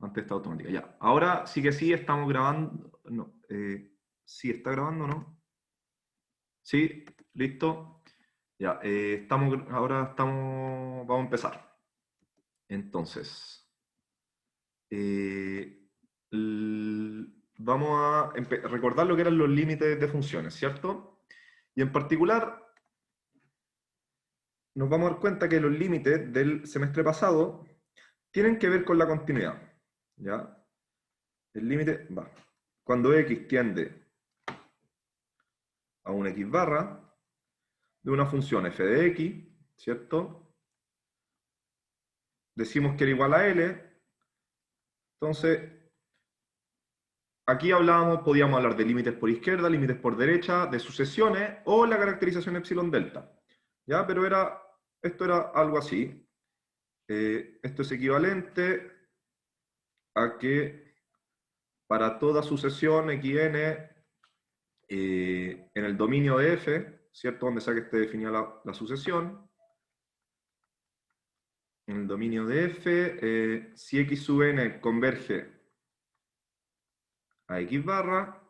Antes está automática, ya. Ahora sí que sí, estamos grabando. No, sí, está grabando, ¿no? Sí, listo. Ya, vamos a empezar. Entonces, eh, vamos a recordar lo que eran los límites de funciones, ¿cierto? Y en particular, nos vamos a dar cuenta que los límites del semestre pasado tienen que ver con la continuidad, ¿ya? El límite va. Cuando x tiende a un x barra de una función f de x, ¿cierto? Decimos que era igual a L. Entonces, aquí podíamos hablar de límites por izquierda, límites por derecha, de sucesiones o la caracterización epsilon delta. ¿Ya? Pero esto era algo así. Esto es equivalente a que para toda sucesión xn en el dominio de f, ¿cierto? Donde sea que esté definida la sucesión, en el dominio de f, si x sub n converge a x barra,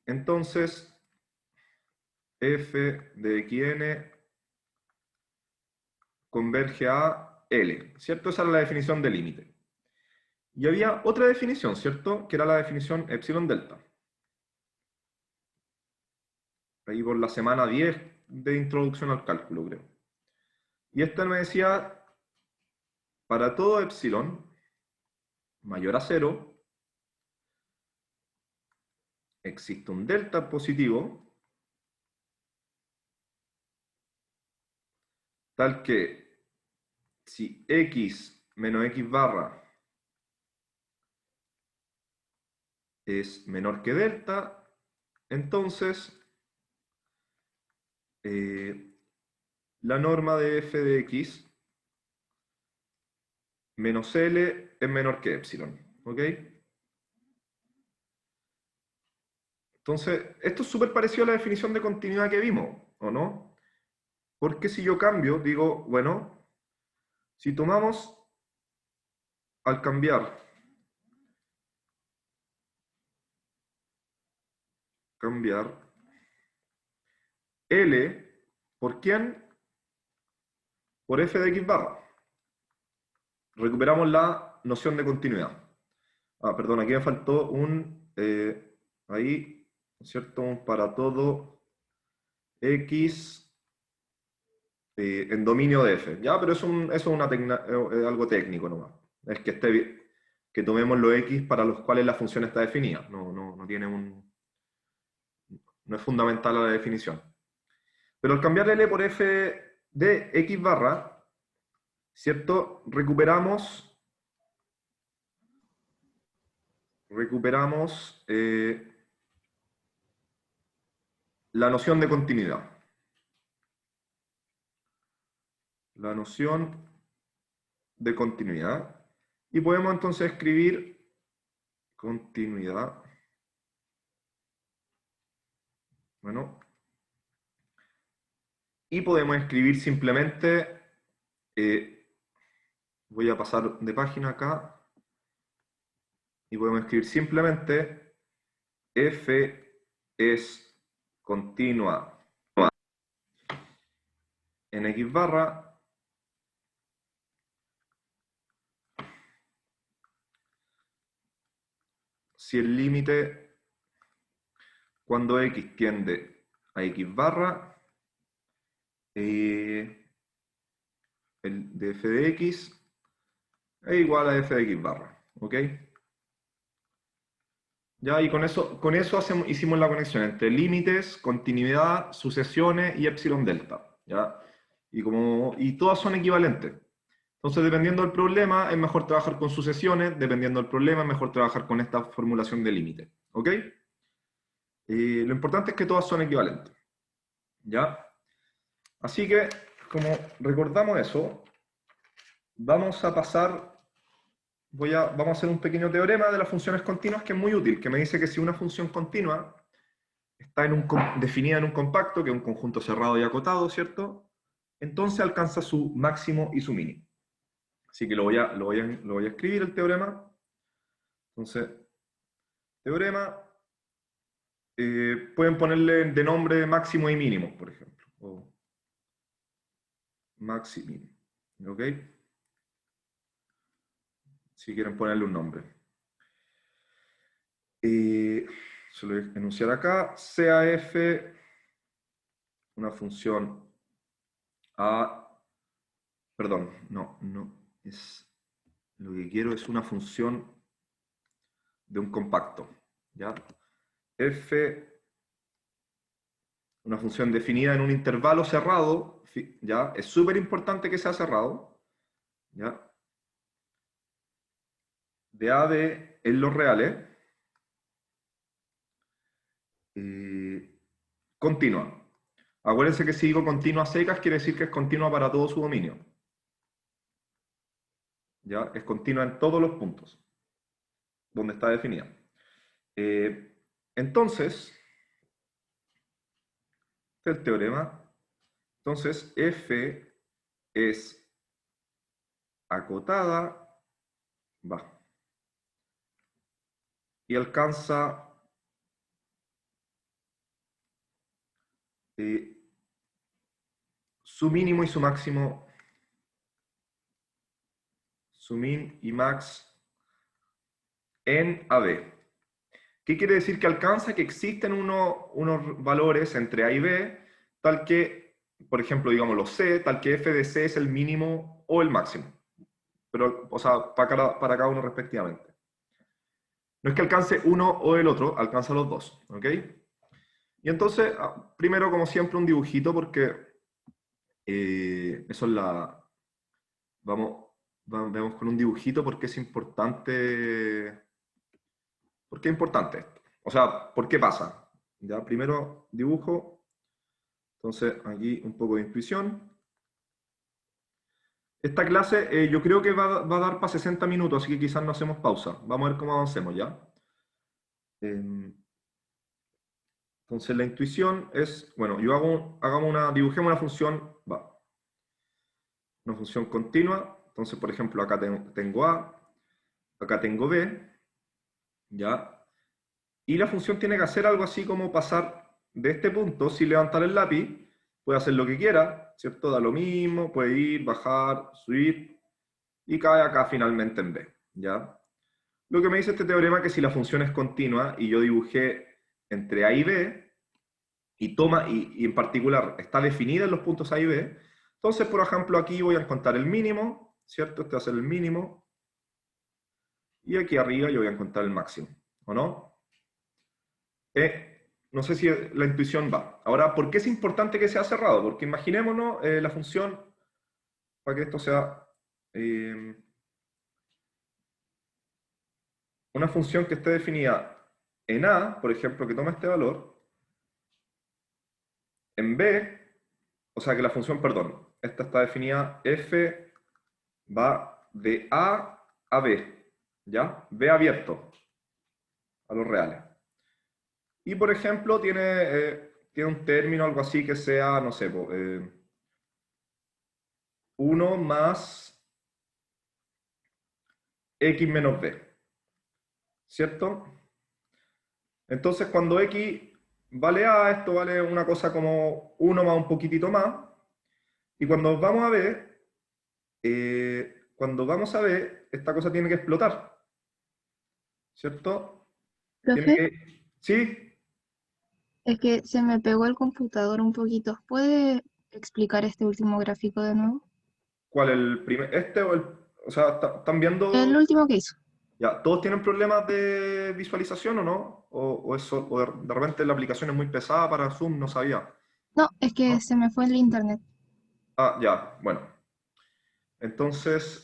entonces f de xn converge a L, ¿cierto? Esa era la definición de límite. Y había otra definición, ¿cierto? Que era la definición epsilon delta. Ahí por la semana 10 de introducción al cálculo, creo. Y esta me decía, para todo epsilon mayor a 0, existe un delta positivo, tal que si x menos x barra es menor que delta, entonces la norma de f de x menos L es menor que epsilon, ¿ok? Entonces, esto es súper parecido a la definición de continuidad que vimos, ¿o no? Porque si yo cambio, digo, bueno, si tomamos al cambiar L, ¿por quién? Por f de x barra. Recuperamos la noción de continuidad. Ah, perdón, aquí me faltó ahí, ¿cierto? Un para todo x en dominio de f. Ya, pero eso es algo técnico nomás. Es que que tomemos los x para los cuales la función está definida. No tiene no es fundamental a la definición. Pero al cambiar L por f de x barra, ¿cierto? Recuperamos la noción de continuidad. La noción de continuidad. Y podemos entonces escribir continuidad. Bueno. Y podemos escribir simplemente, voy a pasar de página acá, y podemos escribir simplemente f es continua en x barra si el límite cuando x tiende a x barra el de f de x es igual a f de x barra, ¿ok? Ya, y con eso hicimos la conexión entre límites, continuidad, sucesiones y epsilon delta, ¿ya? Y todas son equivalentes. Entonces, dependiendo del problema, es mejor trabajar con sucesiones, dependiendo del problema, es mejor trabajar con esta formulación de límite, ¿ok? Lo importante es que todas son equivalentes, ¿ya? Así que, como recordamos eso, vamos a pasar, vamos a hacer un pequeño teorema de las funciones continuas que es muy útil, que me dice que si una función continua está definida en un compacto, que es un conjunto cerrado y acotado, ¿cierto? Entonces alcanza su máximo y su mínimo. Así que lo voy a escribir el teorema. Entonces, teorema, pueden ponerle de nombre máximo y mínimo, por ejemplo. O maxi mínimo. ¿Ok? Si quieren ponerle un nombre. Se lo voy a enunciar acá. CAF, una función A. Perdón, no es. Lo que quiero es una función de un compacto. ¿Ya? F, una función definida en un intervalo cerrado. ¿Ya? Es súper importante que sea cerrado. ¿Ya? De A de en los reales. Continua. Acuérdense que si digo continua secas, quiere decir que es continua para todo su dominio. ¿Ya? Es continua en todos los puntos donde está definida. Entonces, este es el teorema. Entonces, F es acotada, va, y alcanza su mínimo y su máximo, su min y max en AB. ¿Qué quiere decir que alcanza? Que existen unos valores entre A y B, tal que, por ejemplo, digamos los C, tal que F de C es el mínimo o el máximo. Pero, o sea, para cada uno respectivamente. No es que alcance uno o el otro, alcanza los dos, ¿ok? Y entonces, primero, como siempre, un dibujito, porque eso es la... Vemos con un dibujito porque es importante. ¿Por qué es importante esto? O sea, ¿por qué pasa? Ya, primero dibujo. Entonces, aquí un poco de intuición. Esta clase yo creo que va a dar para 60 minutos, así que quizás no hacemos pausa. Vamos a ver cómo avancemos, ¿ya? Entonces, la intuición es, bueno, dibujemos una función, va, una función continua. Entonces, por ejemplo, acá tengo A, acá tengo B, ¿ya? Y la función tiene que hacer algo así como pasar de este punto sin levantar el lápiz. Puede hacer lo que quiera, ¿cierto? Da lo mismo, puede ir, bajar, subir, y cae acá finalmente en B, ¿ya? Lo que me dice este teorema es que si la función es continua y yo dibujé entre A y B, y en particular está definida en los puntos A y B, entonces, por ejemplo, aquí voy a encontrar el mínimo, ¿cierto? Este va a ser el mínimo, y aquí arriba yo voy a encontrar el máximo, ¿o no? No sé si la intuición va. Ahora, ¿por qué es importante que sea cerrado? Porque imaginémonos la función, para que esto sea eh, una función que esté definida en A, por ejemplo, que toma este valor, en B, o sea que la función, perdón, esta está definida, F va de A a B, ¿ya? B abierto a los reales. Y por ejemplo, tiene un término, algo así que sea, no sé, 1 más X menos B, ¿cierto? Entonces, cuando X vale A, esto vale una cosa como 1 más un poquitito más. Y cuando vamos a ver, esta cosa tiene que explotar, ¿cierto? Tiene Profe, que... ¿Sí? es que se me pegó el computador un poquito. ¿Puede explicar este último gráfico de nuevo? ¿Cuál? ¿El primer? ¿Este o el...? O sea, ¿están El viendo? último que hizo. Ya, ¿todos tienen problemas de visualización o no? O de repente la aplicación es muy pesada para Zoom, no sabía. No, es que ¿No? se me fue el internet. Ah, ya, bueno. Entonces,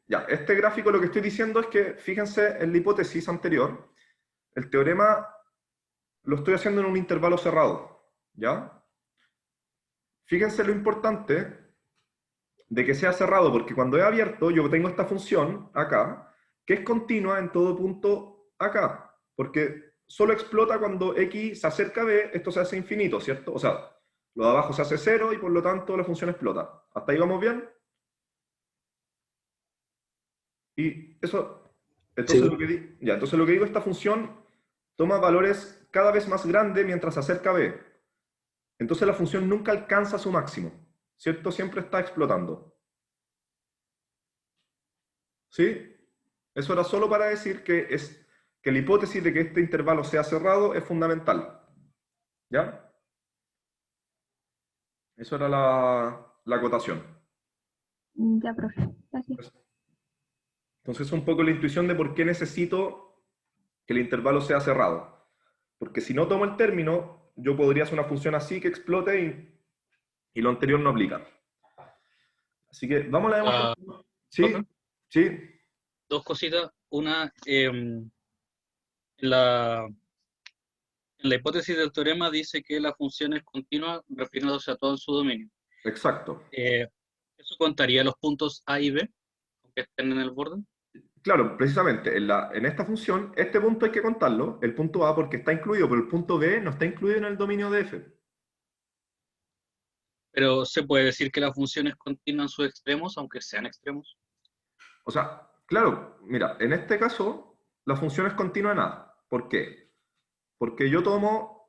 ya, este gráfico lo que estoy diciendo es que, fíjense en la hipótesis anterior, el teorema lo estoy haciendo en un intervalo cerrado, ¿ya? Fíjense lo importante de que sea cerrado, porque cuando es abierto yo tengo esta función acá, que es continua en todo punto acá, porque solo explota cuando x se acerca a b, esto se hace infinito, ¿cierto? O sea, lo de abajo se hace cero y por lo tanto la función explota. ¿Hasta ahí vamos bien? Y eso, entonces Sí. lo que, entonces lo que digo, esta función toma valores cada vez más grandes mientras se acerca a B. Entonces la función nunca alcanza su máximo, ¿cierto? Siempre está explotando. ¿Sí? Eso era solo para decir que la hipótesis de que este intervalo sea cerrado es fundamental. ¿Ya? Eso era la acotación. Ya, profe. Gracias. Entonces, un poco la intuición de por qué necesito que el intervalo sea cerrado. Porque si no tomo el término, yo podría hacer una función así que explote y lo anterior no aplica. Así que vamos a la Ah, demostración. profe, Sí, sí, dos cositas. Una, la, en la hipótesis del teorema dice que la función es continua refiriéndose a todo en su dominio. exacto. Eh, ¿Eso contaría los puntos A y B, aunque estén en el borde? Claro, precisamente en esta función, este punto hay que contarlo, el punto A, porque está incluido, pero el punto B no está incluido en el dominio de f. Pero se puede decir que la función es continua en sus extremos, aunque sean extremos. O sea, claro, mira, en este caso, la función es continua en A. ¿Por qué? Porque yo tomo.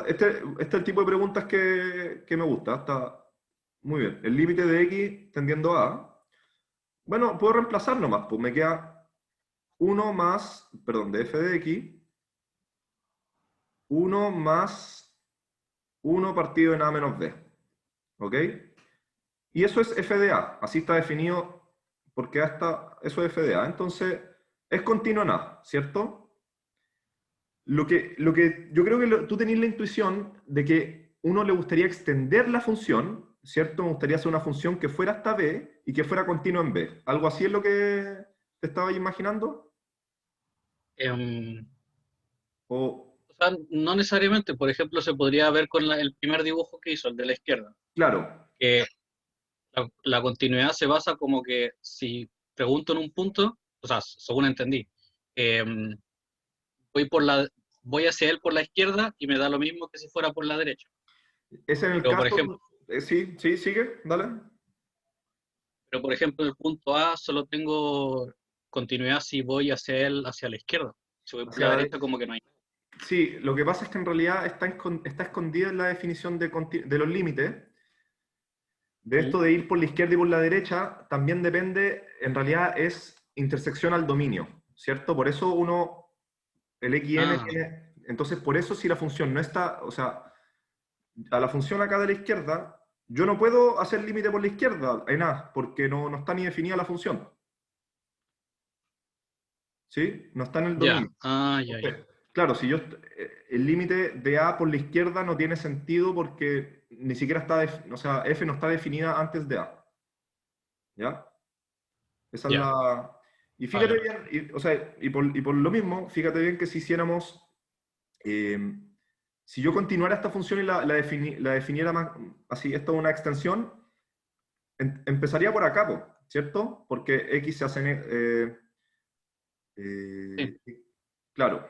Este es el tipo de preguntas que me gusta. Está muy bien. El límite de x tendiendo a A. Bueno, puedo reemplazar nomás, pues me queda uno más, perdón, de f de x, uno más uno partido en a menos b. ¿Ok? Y eso es f de a. Así está definido porque hasta eso es f de a. Entonces, es continuo en a, ¿cierto? Lo que yo creo que tú tenés la intuición de que uno le gustaría extender la función, ¿cierto? Me gustaría hacer una función que fuera hasta b y que fuera continua en b. ¿Algo así es lo que te estabas imaginando? Em, O, o sea, no necesariamente, por ejemplo, se podría ver con el primer dibujo que hizo, el de la izquierda, claro, que la continuidad se basa como que si pregunto en un punto, o sea, según entendí, em, voy por la, voy hacia él por la izquierda y me da lo mismo que si fuera por la derecha. es en el Pero por caso, ejemplo, sí, sí, sigue, dale. en el punto A solo tengo continuidad si voy hacia él, hacia la izquierda. Si voy por Hacia la la derecha, como que no hay. Sí, lo que pasa es que en realidad está escondida en la definición de los límites. De ¿Mm? esto de ir por la izquierda y por la derecha, también depende, en realidad es intersección al dominio, ¿cierto? Por eso el xn Ah, tiene, entonces por eso si la función no está, o sea, a la función acá de la izquierda, yo no puedo hacer límite por la izquierda en A, porque no está ni definida la función, ¿sí? No está en el ya, dominio. ya, ya. Claro, si el límite de A por la izquierda no tiene sentido porque ni siquiera está, o sea, F no está definida antes de A, ¿ya? Esa es Ya, la... Y fíjate vale. bien, o sea, y por lo mismo, fíjate bien que si hiciéramos, eh, si yo continuara esta función y la definiera más, así, esto es una extensión, empezaría por acá, po, ¿cierto? Porque X se hace, Sí, claro.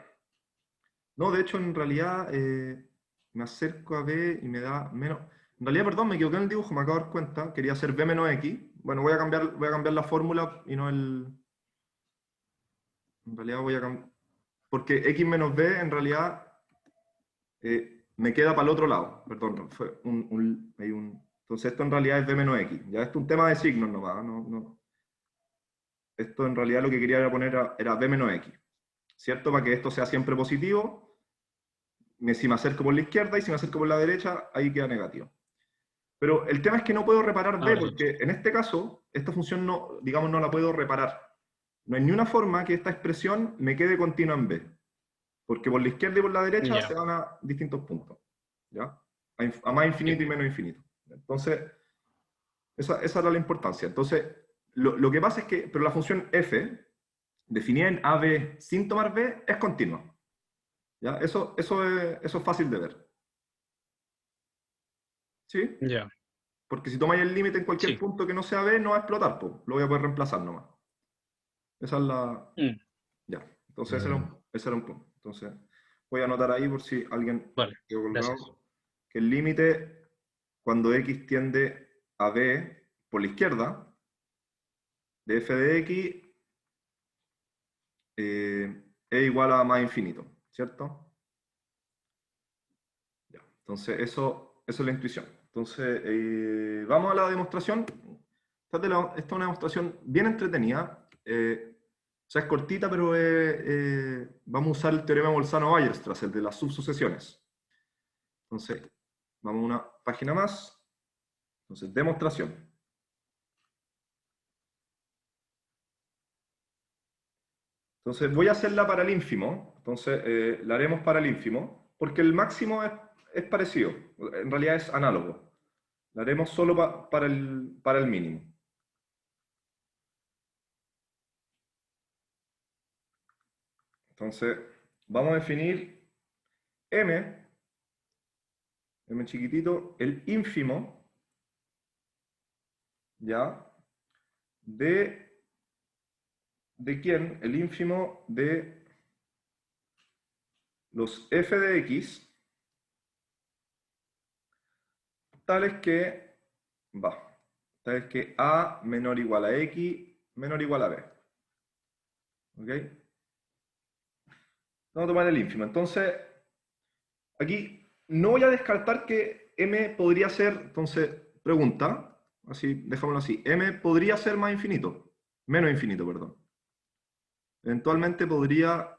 No, de hecho, en realidad me acerco a B y me da menos. En realidad, perdón, me equivoqué en el dibujo, me acabo de dar cuenta. Quería hacer B menos X. Bueno, voy a cambiar la fórmula y no el. En realidad voy a cambiar. Porque X menos B, en realidad, me queda para el otro lado. Perdón, fue entonces, esto en realidad es B menos X. Ya esto es un tema de signos nomás. Esto en realidad lo que quería era poner era B menos X. ¿Cierto? Para que esto sea siempre positivo. Si me acerco por la izquierda y si me acerco por la derecha, ahí queda negativo. Pero el tema es que no puedo reparar B, ahora sí. porque en este caso, esta función no, digamos, no la puedo reparar. No hay ni una forma que esta expresión me quede continua en B, porque por la izquierda y por la derecha se Ya, van a distintos puntos, ¿ya? A más sí, infinito y menos infinito. Entonces, esa era la importancia. Entonces, lo que pasa es que, pero la función f, definida en AB sin tomar B, es continua, ¿ya? Eso es fácil de ver, ¿sí? ya, Porque si tomáis el límite en cualquier sí. punto que no sea B, no va a explotar, pues. Lo voy a poder reemplazar nomás. Esa es la... Mm, Ya. Entonces ese era un punto. Entonces voy a anotar ahí por si alguien vale, quedó gracias. colgado, que el límite cuando X tiende a B por la izquierda de f de x es igual a más infinito, ¿cierto? Ya, entonces, eso es la intuición. Entonces, vamos a la demostración. Esta es una demostración bien entretenida. O sea, es cortita, pero vamos a usar el teorema de Bolzano-Weierstrass, el de las subsucesiones. Entonces, vamos a una página más. Entonces, demostración. Entonces, voy a hacerla para el ínfimo. Entonces, la haremos para el ínfimo, porque el máximo es parecido. En realidad es análogo. La haremos solo para el mínimo. Entonces, vamos a definir m chiquitito, el ínfimo, ¿ya? ¿De quién? El ínfimo de los f de x, tales que a menor o igual a x menor o igual a b. ¿Ok? Vamos a tomar el ínfimo. Entonces, aquí no voy a descartar que m podría ser, entonces, pregunta, así, dejémoslo así, m podría ser más infinito, menos infinito, perdón. Eventualmente podría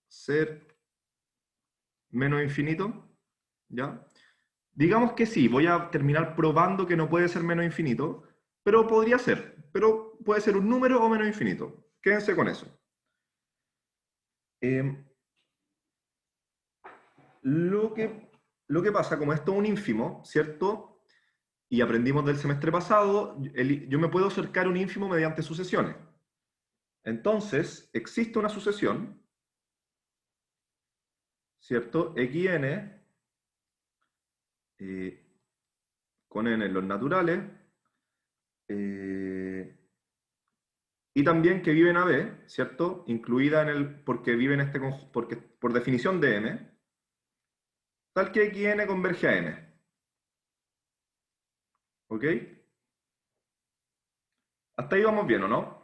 ser menos infinito, ¿ya? Digamos que sí, voy a terminar probando que no puede ser menos infinito, pero podría ser, pero puede ser un número o menos infinito. Quédense con eso. Lo que pasa, como esto es un ínfimo, ¿cierto? Y aprendimos del semestre pasado, yo me puedo acercar a un ínfimo mediante sucesiones. Entonces, existe una sucesión, ¿cierto? xn, con n en los naturales, y también que vive en AB, ¿cierto? Incluida en porque vive en este conjunto, porque por definición de m, tal que xn converge a m. ¿Ok? Hasta ahí vamos bien, ¿o no?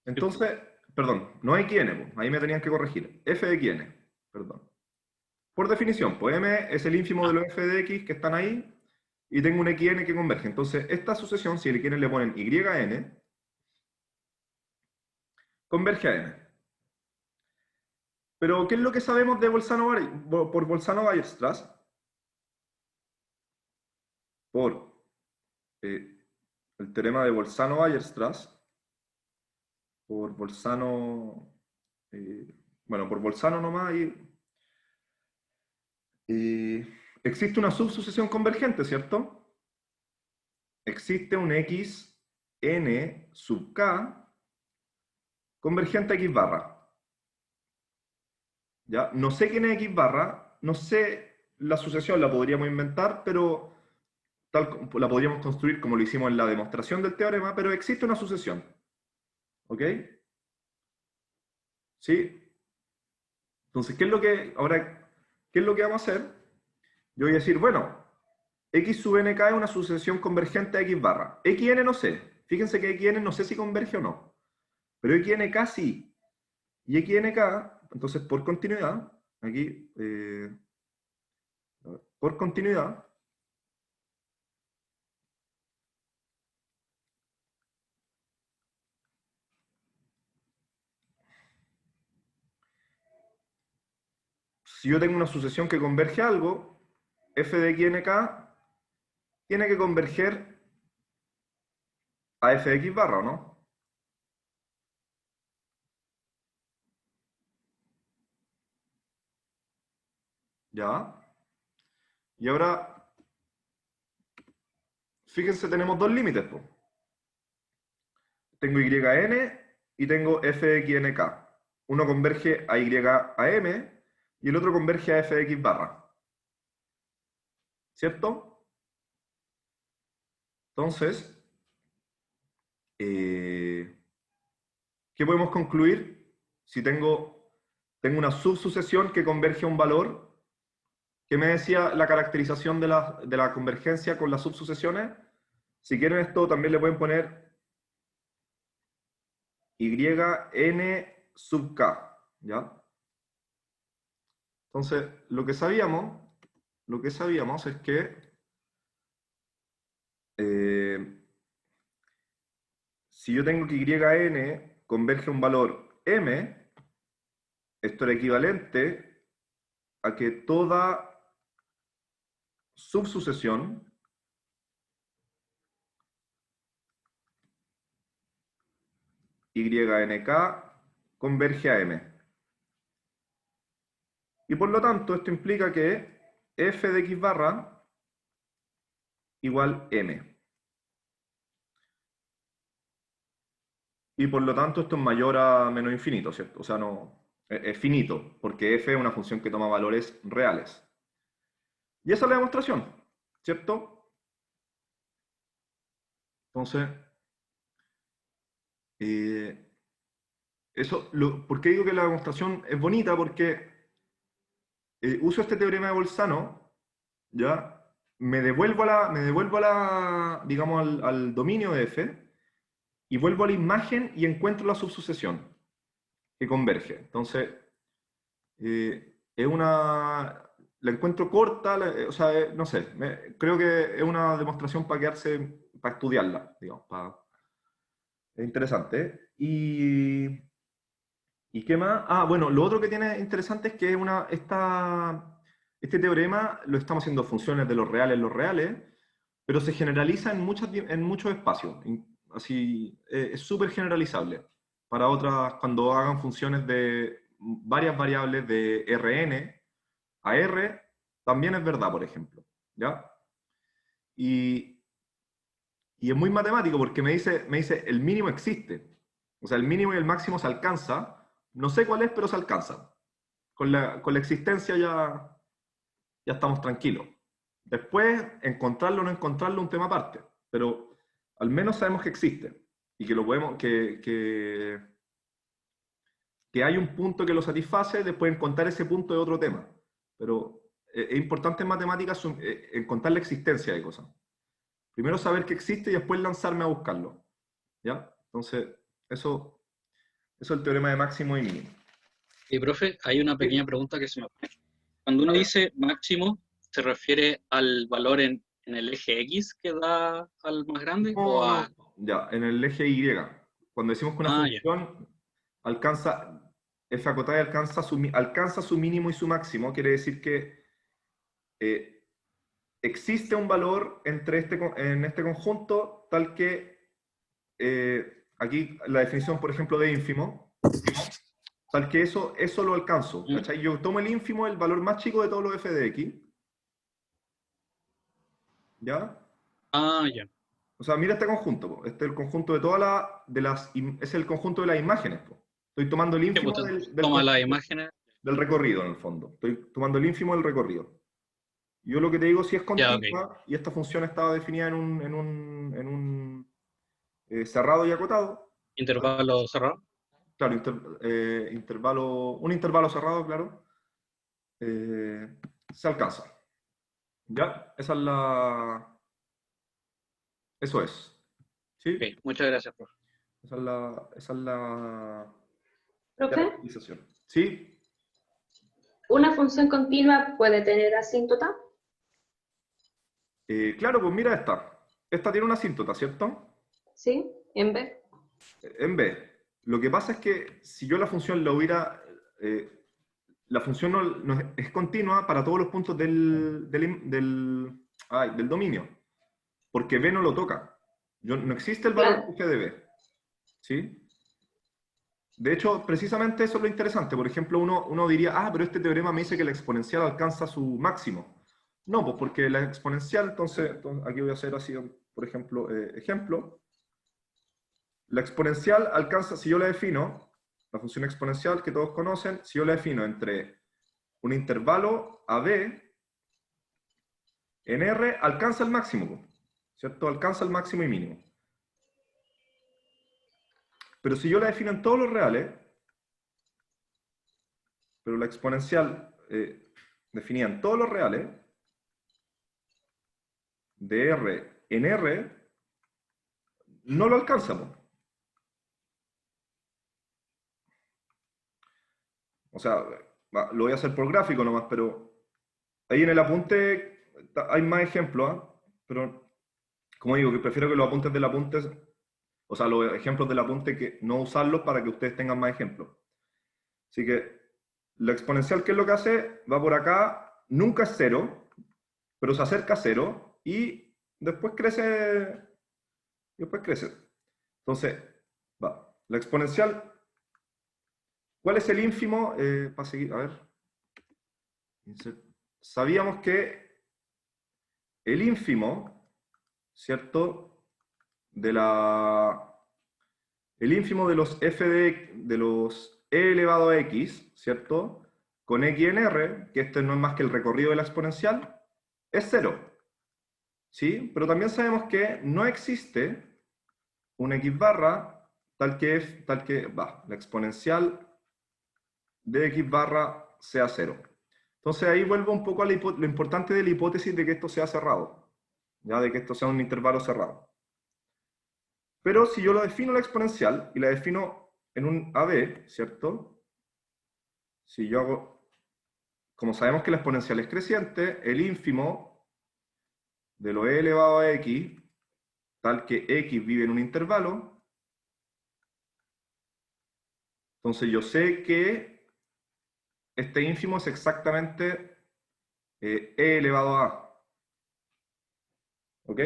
Entonces, perdón, no xn, ahí me tenían que corregir. F de xn, perdón. Por definición, pues m es el ínfimo de los f de x que están ahí, y tengo un xn que converge. Entonces, esta sucesión, si el xn le ponen yn, converge a m. Pero, ¿qué es lo que sabemos de por Bolzano-Weierstrass? Por el teorema de Bolzano-Weierstrass, por Bolzano, bueno, por Bolzano nomás, existe una subsucesión convergente, ¿cierto? Existe un xn sub k convergente a x barra. ¿Ya? No sé quién es x barra, no sé la sucesión, la podríamos inventar, pero la podríamos construir como lo hicimos en la demostración del teorema, pero existe una sucesión. ¿Ok? ¿Sí? Entonces, ¿qué es lo que vamos a hacer? Yo voy a decir, bueno, x sub nk es una sucesión convergente a x barra. xn no sé. Fíjense que xn no sé si converge o no. Pero xnk sí. Y xnk, entonces por continuidad, aquí, por continuidad, si yo tengo una sucesión que converge a algo, f de xnk tiene que converger a f de x barra, ¿o no? ¿Ya? Y ahora, fíjense, tenemos dos límites, pues. Tengo yn y tengo f de xnk. Uno converge a y a m y el otro converge a f de x barra. ¿Cierto? Entonces, ¿qué podemos concluir? Si tengo una subsucesión que converge a un valor ¿Qué me decía la caracterización de la convergencia con las subsucesiones? Si quieren esto, también le pueden poner yn sub k, ¿ya? Entonces, lo que sabíamos es que si yo tengo que yn converge a un valor m, esto era equivalente a que toda subsucesión YNK converge a M. Y por lo tanto, esto implica que f de x barra igual M. Y por lo tanto, esto es mayor a menos infinito, ¿cierto? O sea, no, es finito, porque f es una función que toma valores reales. Y esa es la demostración, ¿cierto? Entonces, ¿por qué digo que la demostración es bonita? Porque uso este teorema de Bolzano, ¿ya? Me devuelvo digamos, al dominio de f, y vuelvo a la imagen y encuentro la subsucesión que converge. Entonces, la encuentro corta, o sea, no sé, creo que es una demostración para quedarse, para estudiarla, digamos, es interesante. ¿Y qué más? Ah, bueno, lo otro que tiene interesante es que este teorema lo estamos haciendo funciones de los reales, pero se generaliza en muchos espacios. Así, es súper generalizable. Para otras, cuando hagan funciones de varias variables de Rn a R, también es verdad, por ejemplo. ¿Ya? Y es muy matemático porque me dice el mínimo existe. O sea, el mínimo y el máximo se alcanza. No sé cuál es, pero se alcanza. Con la existencia ya estamos tranquilos. Después, encontrarlo o no encontrarlo es un tema aparte. Pero al menos sabemos que existe. Y que lo podemos, que hay un punto que lo satisface, después encontrar ese punto es otro tema. Pero es importante en matemáticas encontrar la existencia de cosas. Primero saber que existe y después lanzarme a buscarlo. ¿Ya? Entonces, eso es el teorema de máximo y mínimo. Y profe, hay una pequeña pregunta que se me ocurre. Cuando uno dice máximo, ¿se refiere al valor en el eje X que da al más grande? ¿O a...? Ya, en el eje Y. Cuando decimos que una función alcanza, f acotada y alcanza su mínimo y su máximo, quiere decir que existe un valor en este conjunto tal que, aquí la definición, por ejemplo, de ínfimo, tal que eso lo alcanzo. ¿Cachai? Yo tomo el ínfimo, el valor más chico de todos los f de x. ¿Ya? Ah, ya. O sea, mira este conjunto. Po. Este es el conjunto de es el conjunto de las imágenes. Po. Estoy tomando el ínfimo toma las imágenes. Del recorrido, en el fondo. Estoy tomando el ínfimo del recorrido. Yo lo que te digo, si es continua, okay, y esta función estaba definida en un cerrado y acotado. ¿Intervalo cerrado? Claro, un intervalo cerrado, claro. Se alcanza. ¿Ya? Esa es la... Eso es. ¿Sí? Okay, muchas gracias, profe. Esa es la ¿Profe? caracterización. ¿Sí? ¿Una función continua puede tener asíntota? Claro, pues mira esta. Esta tiene una asíntota, ¿cierto? Sí, en B. En B. Lo que pasa es que si yo la función la hubiera... la función no es continua para todos los puntos del dominio. Porque B no lo toca. No existe el valor f de B. ¿Sí? De hecho, precisamente eso es lo interesante. Por ejemplo, uno diría, pero este teorema me dice que la exponencial alcanza su máximo. No, pues porque la exponencial, entonces aquí voy a hacer así, por ejemplo, ejemplo. La exponencial alcanza, si yo la defino, la función exponencial que todos conocen, si yo la defino entre un intervalo a b, en R alcanza el máximo, ¿cierto? Alcanza el máximo y mínimo. Pero si yo la defino en todos los reales, pero la exponencial definían todos los reales de R en R, no lo alcanza, po. O sea, lo voy a hacer por gráfico nomás, pero ahí en el apunte hay más ejemplos, ¿ah? Pero, como digo, que prefiero que los apuntes del apunte, o sea, los ejemplos del apunte, que no usarlos para que ustedes tengan más ejemplos. Así que la exponencial, ¿qué es lo que hace? Va por acá, nunca es cero, pero se acerca a cero y después crece. Entonces, va. La exponencial, ¿cuál es el ínfimo? Para seguir, a ver. Sabíamos que el ínfimo, ¿cierto? El ínfimo de los f de los e elevado a x, ¿cierto? Con x en r, que este no es más que el recorrido de la exponencial, es cero. ¿Sí? Pero también sabemos que no existe una x barra tal que la exponencial de x barra sea cero. Entonces ahí vuelvo un poco a lo importante de la hipótesis de que esto sea cerrado, ya de que esto sea un intervalo cerrado. Pero si yo lo defino la exponencial y la defino en un AB, ¿cierto? Si yo hago, como sabemos que la exponencial es creciente, el ínfimo de lo e elevado a x, tal que x vive en un intervalo, entonces yo sé que este ínfimo es exactamente e elevado a a. ¿Ok?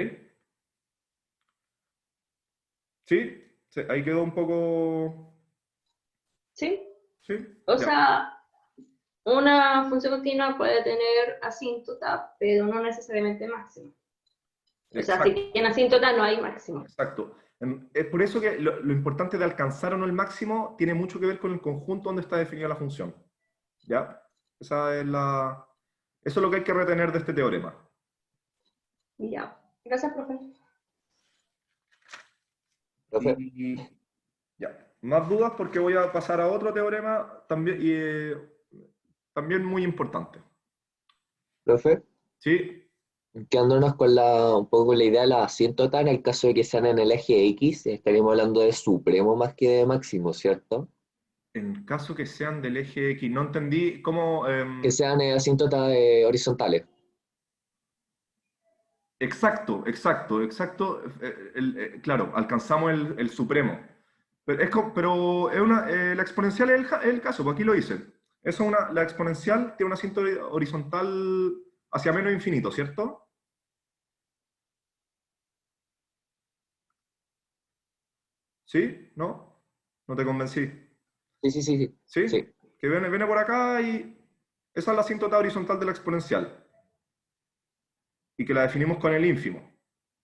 ¿Sí? Ahí quedó un poco... ¿Sí? ¿Sí? O Ya. sea, una función continua puede tener asíntota, pero no necesariamente máxima. O sea, si Exacto, tiene asíntota no hay máximo. exacto. Es por eso que lo importante de alcanzar o no el máximo tiene mucho que ver con el conjunto donde está definida la función. ¿Ya? Eso es lo que hay que retener de este teorema. Ya. Gracias, profe. Profe, Ya. Más dudas porque voy a pasar a otro teorema también, también muy importante. profe, ¿Sí? quedándonos con un poco con la idea de la asíntota, en el caso de que sean en el eje X, estaríamos hablando de supremo más que de máximo, ¿cierto? En caso que sean del eje X, no entendí cómo... Que sean asíntotas horizontales. exacto. Claro, alcanzamos el supremo. Pero la exponencial es el caso, pues aquí lo hice. La exponencial tiene una asíntota horizontal hacia menos infinito, ¿cierto? ¿Sí? ¿No? ¿No te convencí? Sí, sí, sí, sí. ¿Sí? Sí. Que viene por acá y esa es la asíntota horizontal de la exponencial. Y que la definimos con el ínfimo.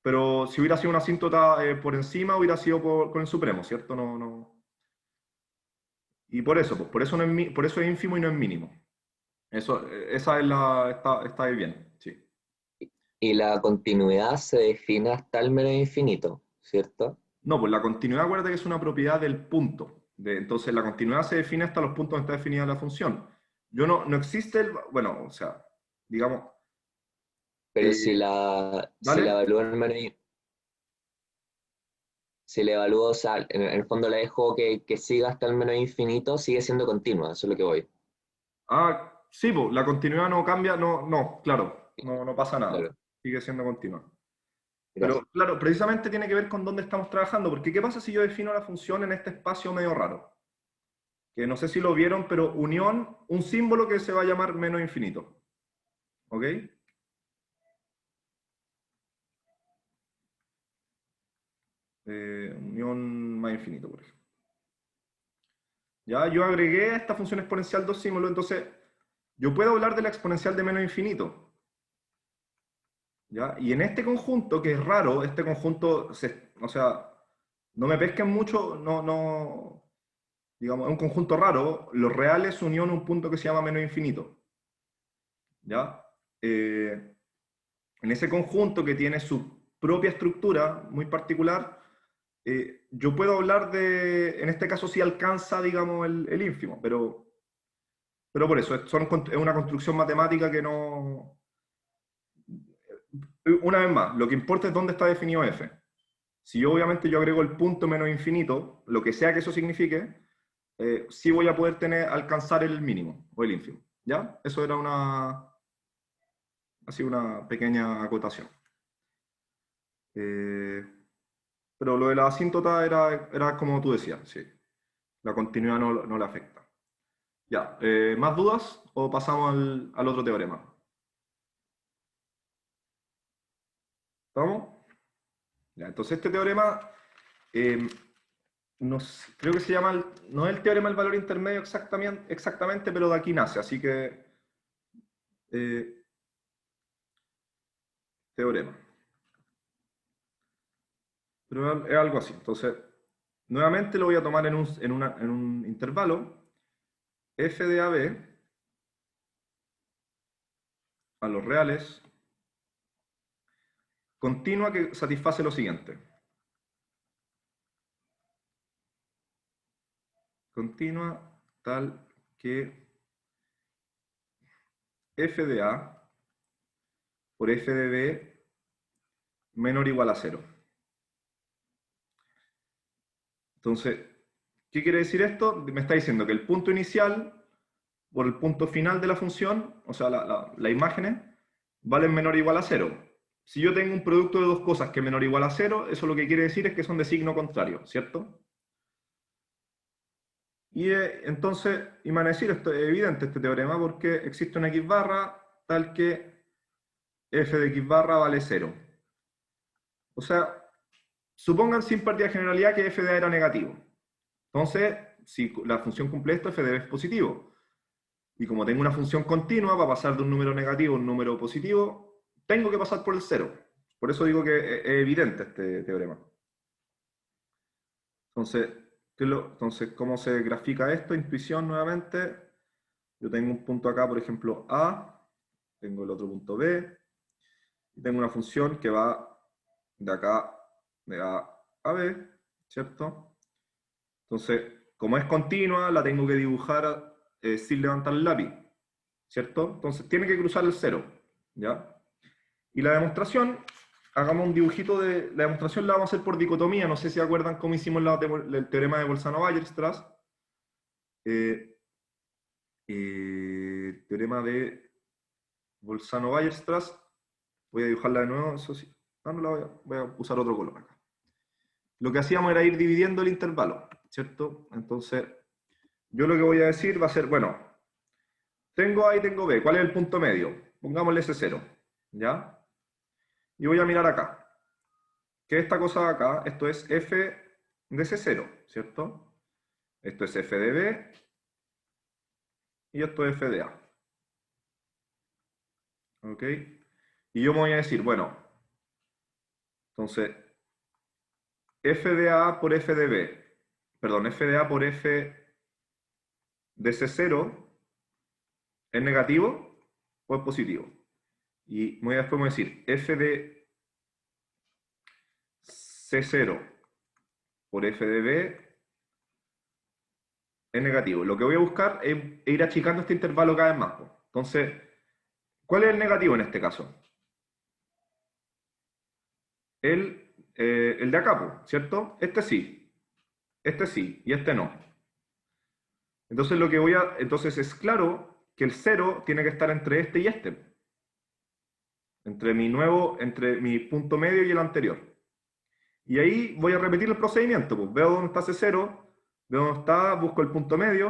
Pero si hubiera sido una asíntota por encima, hubiera sido con el supremo, ¿cierto? No. Y por eso, pues, por eso es ínfimo y no es mínimo. Esa es está ahí bien, sí. Y la continuidad se define hasta el menos infinito, ¿cierto? No, pues la continuidad, acuérdate que es una propiedad del punto. Entonces la continuidad se define hasta los puntos donde está definida la función. No existe bueno, o sea, digamos, Pero si la ¿vale? evalúo en menos, si la evalúo, o sea, en el fondo la dejo que siga hasta el menos infinito, sigue siendo continua, eso es lo que voy. Ah, sí, pues la continuidad no cambia, no, claro, no pasa nada. Claro, Sigue siendo continua. Pero gracias. claro, precisamente tiene que ver con dónde estamos trabajando, porque ¿qué pasa si yo defino la función en este espacio medio raro? Que no sé si lo vieron, pero unión, un símbolo que se va a llamar menos infinito. ¿Ok? Unión más infinito, por ejemplo. Ya, yo agregué a esta función exponencial dos símbolos, entonces yo puedo hablar de la exponencial de menos infinito. ¿Ya? Y en este conjunto, que es raro, este conjunto, o sea, no me pesquen mucho, digamos, es un conjunto raro, los reales unión un punto que se llama menos infinito. ¿Ya? En ese conjunto que tiene su propia estructura muy particular, yo puedo hablar en este caso sí alcanza, digamos, el ínfimo, pero Pero por eso, es una construcción matemática que no... Una vez más, lo que importa es dónde está definido f. Si yo obviamente yo agrego el punto menos infinito, lo que sea que eso signifique, sí voy a poder alcanzar el mínimo o el ínfimo. ¿Ya? Eso era así una pequeña acotación. Pero lo de la asíntota era como tú decías, sí. La continuidad no le afecta. Ya, ¿más dudas o pasamos al otro teorema? ¿Estamos? Ya, entonces este teorema, creo que se llama, no es el teorema del valor intermedio exactamente, pero de aquí nace, así que teorema. Pero es algo así. Entonces, nuevamente lo voy a tomar en un intervalo, f de AB a los reales, continua que satisface lo siguiente. Continua tal que f de A por f de B menor o igual a 0. Entonces, ¿qué quiere decir esto? Me está diciendo que el punto inicial por el punto final de la función, o sea, las imágenes, valen menor o igual a 0. Si yo tengo un producto de dos cosas que es menor o igual a 0, eso lo que quiere decir es que son de signo contrario, ¿cierto? Y entonces, y me van a decir, esto es evidente este teorema porque existe una x barra tal que f de x barra vale 0. O sea, supongan sin partida de generalidad que f de a era negativo. Entonces, si la función cumple esto, f de b es positivo. Y como tengo una función continua, para pasar de un número negativo a un número positivo, tengo que pasar por el 0. Por eso digo que es evidente este teorema. Entonces, ¿cómo se grafica esto? Intuición nuevamente. Yo tengo un punto acá, por ejemplo, A. Tengo el otro punto B. Y tengo una función que va de acá, de A a B, ¿cierto? Entonces, como es continua, la tengo que dibujar sin levantar el lápiz, ¿cierto? Entonces, tiene que cruzar el 0, ¿ya? Y la demostración, hagamos un dibujito de... La demostración la vamos a hacer por dicotomía, no sé si acuerdan cómo hicimos el teorema de Bolzano-Weierstrass. Teorema de Bolzano-Weierstrass. Voy a dibujarla de nuevo, eso sí. No la voy a usar otro color acá. Lo que hacíamos era ir dividiendo el intervalo, ¿cierto? Entonces, yo lo que voy a decir va a ser, bueno, tengo A y tengo B, ¿cuál es el punto medio? Pongámosle ese 0, ¿ya? Y voy a mirar acá. ¿Qué es esta cosa de acá? Esto es f de C0, ¿cierto? Esto es f de B y esto es f de A. ¿Ok? Y yo me voy a decir, bueno, entonces, f de A por f de B, perdón, f de A por f de C0 ¿es negativo o es positivo? Y después voy a decir, f de C0 por f de B es negativo. Lo que voy a buscar es ir achicando este intervalo cada vez más. Entonces, ¿cuál es el negativo en este caso? El de acá, ¿cierto? Este sí, y este no. Entonces entonces es claro que el 0 tiene que estar entre este y este. Entre mi punto medio y el anterior. Y ahí voy a repetir el procedimiento. Pues veo dónde está ese 0, veo dónde está, busco el punto medio.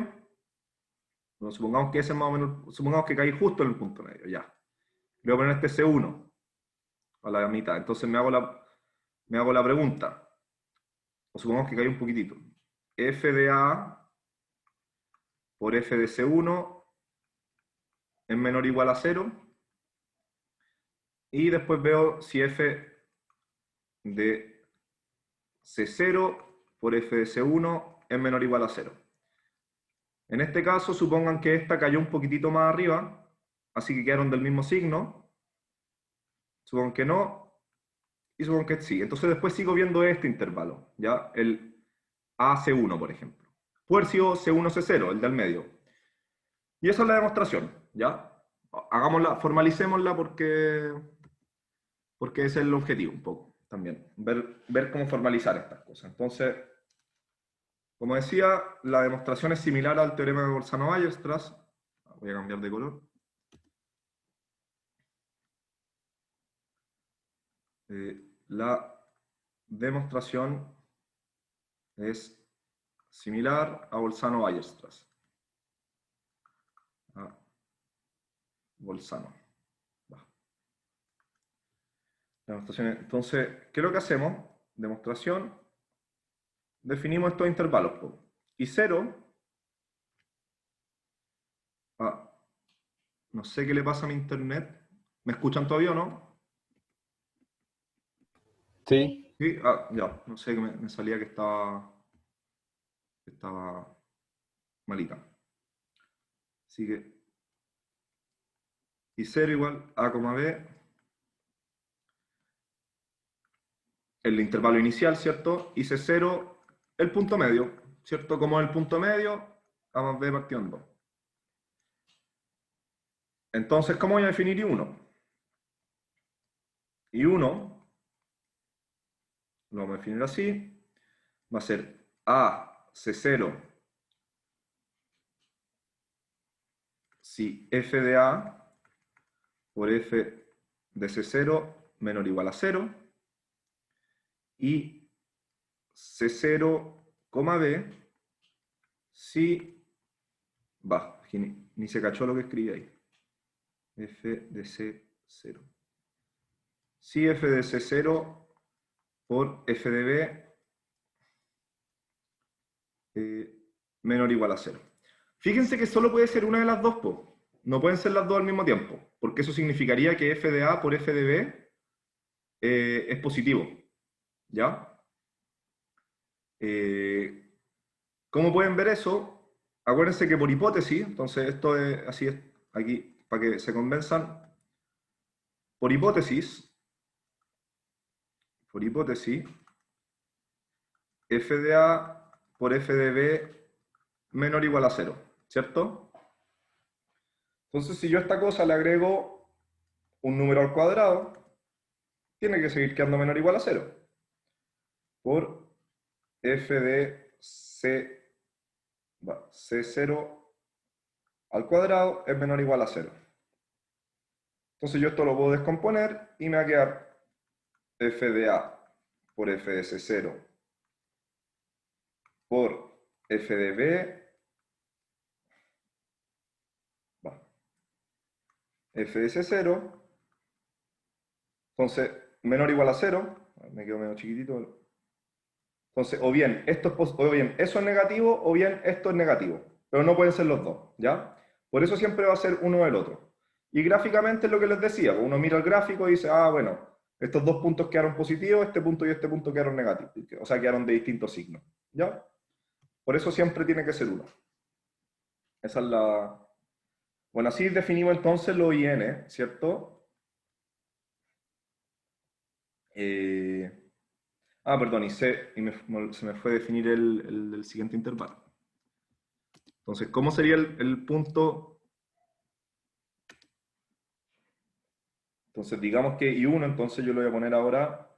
Bueno, supongamos que ese es más o menos, supongamos que caí justo en el punto medio, ya. Le voy a poner este C1 a la mitad. Entonces me hago la pregunta. O supongamos que caí un poquitito. F de A por f de C1 es menor o igual a 0. Y después veo si f de C0 por f de C1 es menor o igual a 0. En este caso, supongan que esta cayó un poquitito más arriba, así que quedaron del mismo signo. Supongan que no, y supongan que sí. Entonces después sigo viendo este intervalo, ¿ya? El AC1, por ejemplo. Puede haber sido C1, C0, el del medio. Y esa es la demostración, ¿ya? Hagámosla, formalicémosla porque ese es el objetivo un poco también, ver cómo formalizar estas cosas. Entonces, como decía, la demostración es similar al teorema de Bolzano-Weierstrass. Voy a cambiar de color. La demostración es similar a Bolzano-Weierstrass. A Bolzano. Entonces, ¿qué es lo que hacemos? Demostración. Definimos estos intervalos. Y 0. No sé qué le pasa a mi internet. ¿Me escuchan todavía o no? Sí. Sí. Ya. No sé, que me salía que estaba malita. Así que y 0 igual a, b, el intervalo inicial, ¿cierto? Y C0, el punto medio, ¿cierto? Como el punto medio, a más b partido en 2. Entonces, ¿cómo voy a definir I1? I1, lo vamos a definir así, va a ser A C0 si f de A por f de C0 menor o igual a 0, y C0, B si, ni se cachó lo que escribí ahí, f de C0. Si f de C0 por f de B menor o igual a 0. Fíjense que solo puede ser una de las dos, no pueden ser las dos al mismo tiempo, porque eso significaría que f de A por f de B es positivo, ¿ya? ¿Cómo pueden ver eso? Acuérdense que por hipótesis, entonces esto es así, es aquí, para que se convenzan, por hipótesis, f de A por f de B menor o igual a 0, ¿cierto? Entonces, si yo a esta cosa le agrego un número al cuadrado, tiene que seguir quedando menor o igual a 0. Por f de C0 al cuadrado es menor o igual a 0. Entonces yo esto lo puedo descomponer y me va a quedar f de A por f de C0 por f de B, f de C0, entonces menor o igual a 0, me quedo medio chiquitito. Entonces, o bien eso es negativo, o bien esto es negativo, pero no pueden ser los dos, ¿ya? Por eso siempre va a ser uno del otro. Y gráficamente es lo que les decía, uno mira el gráfico y dice, bueno, estos dos puntos quedaron positivos, este punto y este punto quedaron negativos, o sea, quedaron de distintos signos, ¿ya? Por eso siempre tiene que ser uno. Esa es la... Bueno, así definimos entonces los IN, ¿cierto? Perdón, se me fue a definir el siguiente intervalo. Entonces, ¿cómo sería el punto? Entonces, digamos que I1, entonces yo lo voy a poner ahora,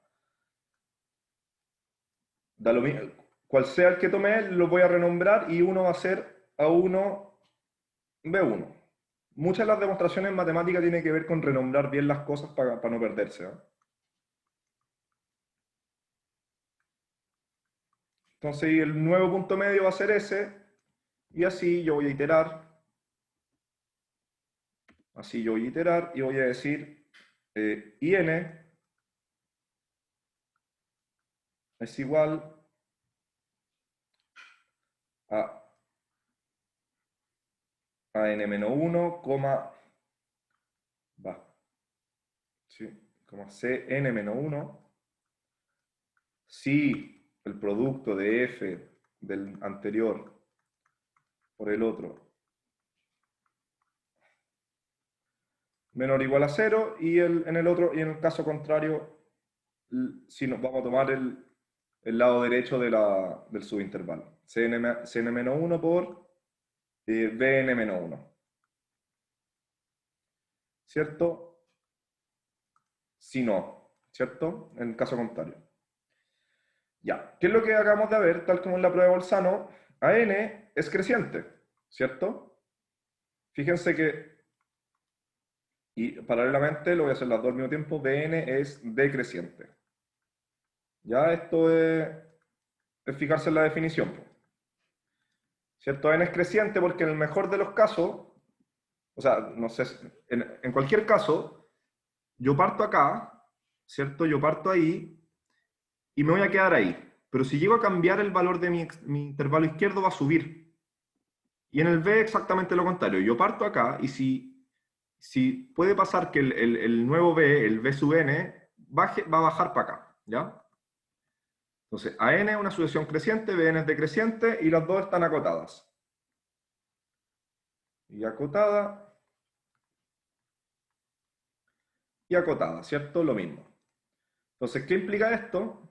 da lo mismo, cual sea el que tome, lo voy a renombrar y I1 va a ser A1, B1. Muchas de las demostraciones matemáticas tienen que ver con renombrar bien las cosas para no perderse, ¿eh? Entonces, el nuevo punto medio va a ser ese, y así yo voy a iterar. Así yo voy a iterar y voy a decir IN es igual a n-1, cn-1, si el producto de f del anterior por el otro menor o igual a 0, y en el caso contrario, si nos vamos a tomar el lado derecho del subintervalo. Cn-1 por Bn-1. ¿cierto? Si no, ¿cierto? En el caso contrario. Ya, ¿qué es lo que acabamos de ver? Tal como en la prueba de Bolzano, AN es creciente, ¿cierto? Fíjense que, y paralelamente, lo voy a hacer las dos al mismo tiempo, BN es decreciente. Ya, esto es fijarse en la definición, po. ¿Cierto? N es creciente porque en el mejor de los casos, o sea, no sé, en cualquier caso, yo parto acá, ¿cierto? Yo parto ahí y me voy a quedar ahí. Pero si llego a cambiar el valor de mi intervalo izquierdo, va a subir. Y en el B exactamente lo contrario. Yo parto acá y si puede pasar que el nuevo B, el B sub n, va a bajar para acá, ¿ya? Entonces, AN es una sucesión creciente, BN es decreciente y las dos están acotadas. Y acotada. Y acotada, ¿cierto? Lo mismo. Entonces, ¿qué implica esto?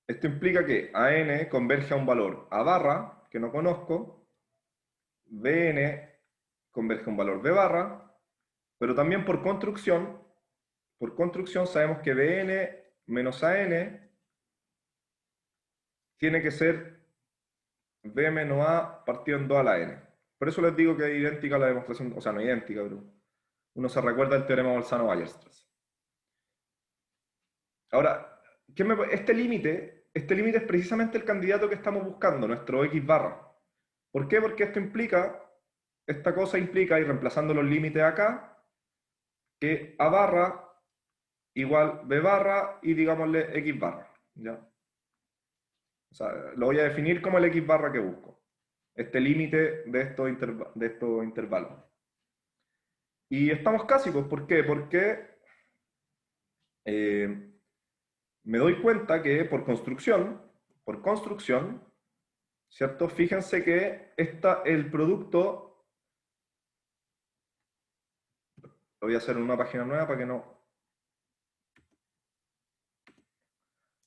Esto implica que AN converge a un valor A barra, que no conozco, BN converge a un valor B barra, pero también por construcción sabemos que BN menos AN tiene que ser B menos A partido en 2 a la N. Por eso les digo que es idéntica a la demostración, o sea, no idéntica, pero uno se recuerda del teorema Bolzano-Weierstrass. Ahora, este límite es precisamente el candidato que estamos buscando, nuestro X barra. ¿Por qué? Porque esta cosa implica, y reemplazando los límites acá, que A barra igual B barra y digámosle X barra. ¿Ya? O sea, lo voy a definir como el X barra que busco. Este límite de estos intervalos. Y estamos casi, pues, ¿por qué? Porque me doy cuenta que por construcción, ¿cierto? Fíjense que el producto, lo voy a hacer en una página nueva para que no.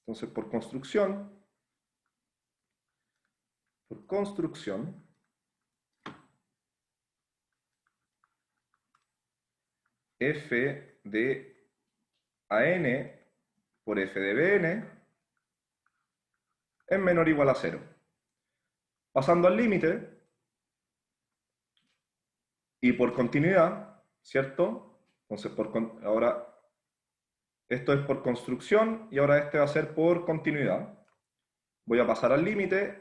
Entonces, por construcción, f de AN por f de BN es menor o igual a 0. Pasando al límite, y por continuidad, ¿cierto? Entonces, ahora, esto es por construcción, y ahora este va a ser por continuidad. Voy a pasar al límite.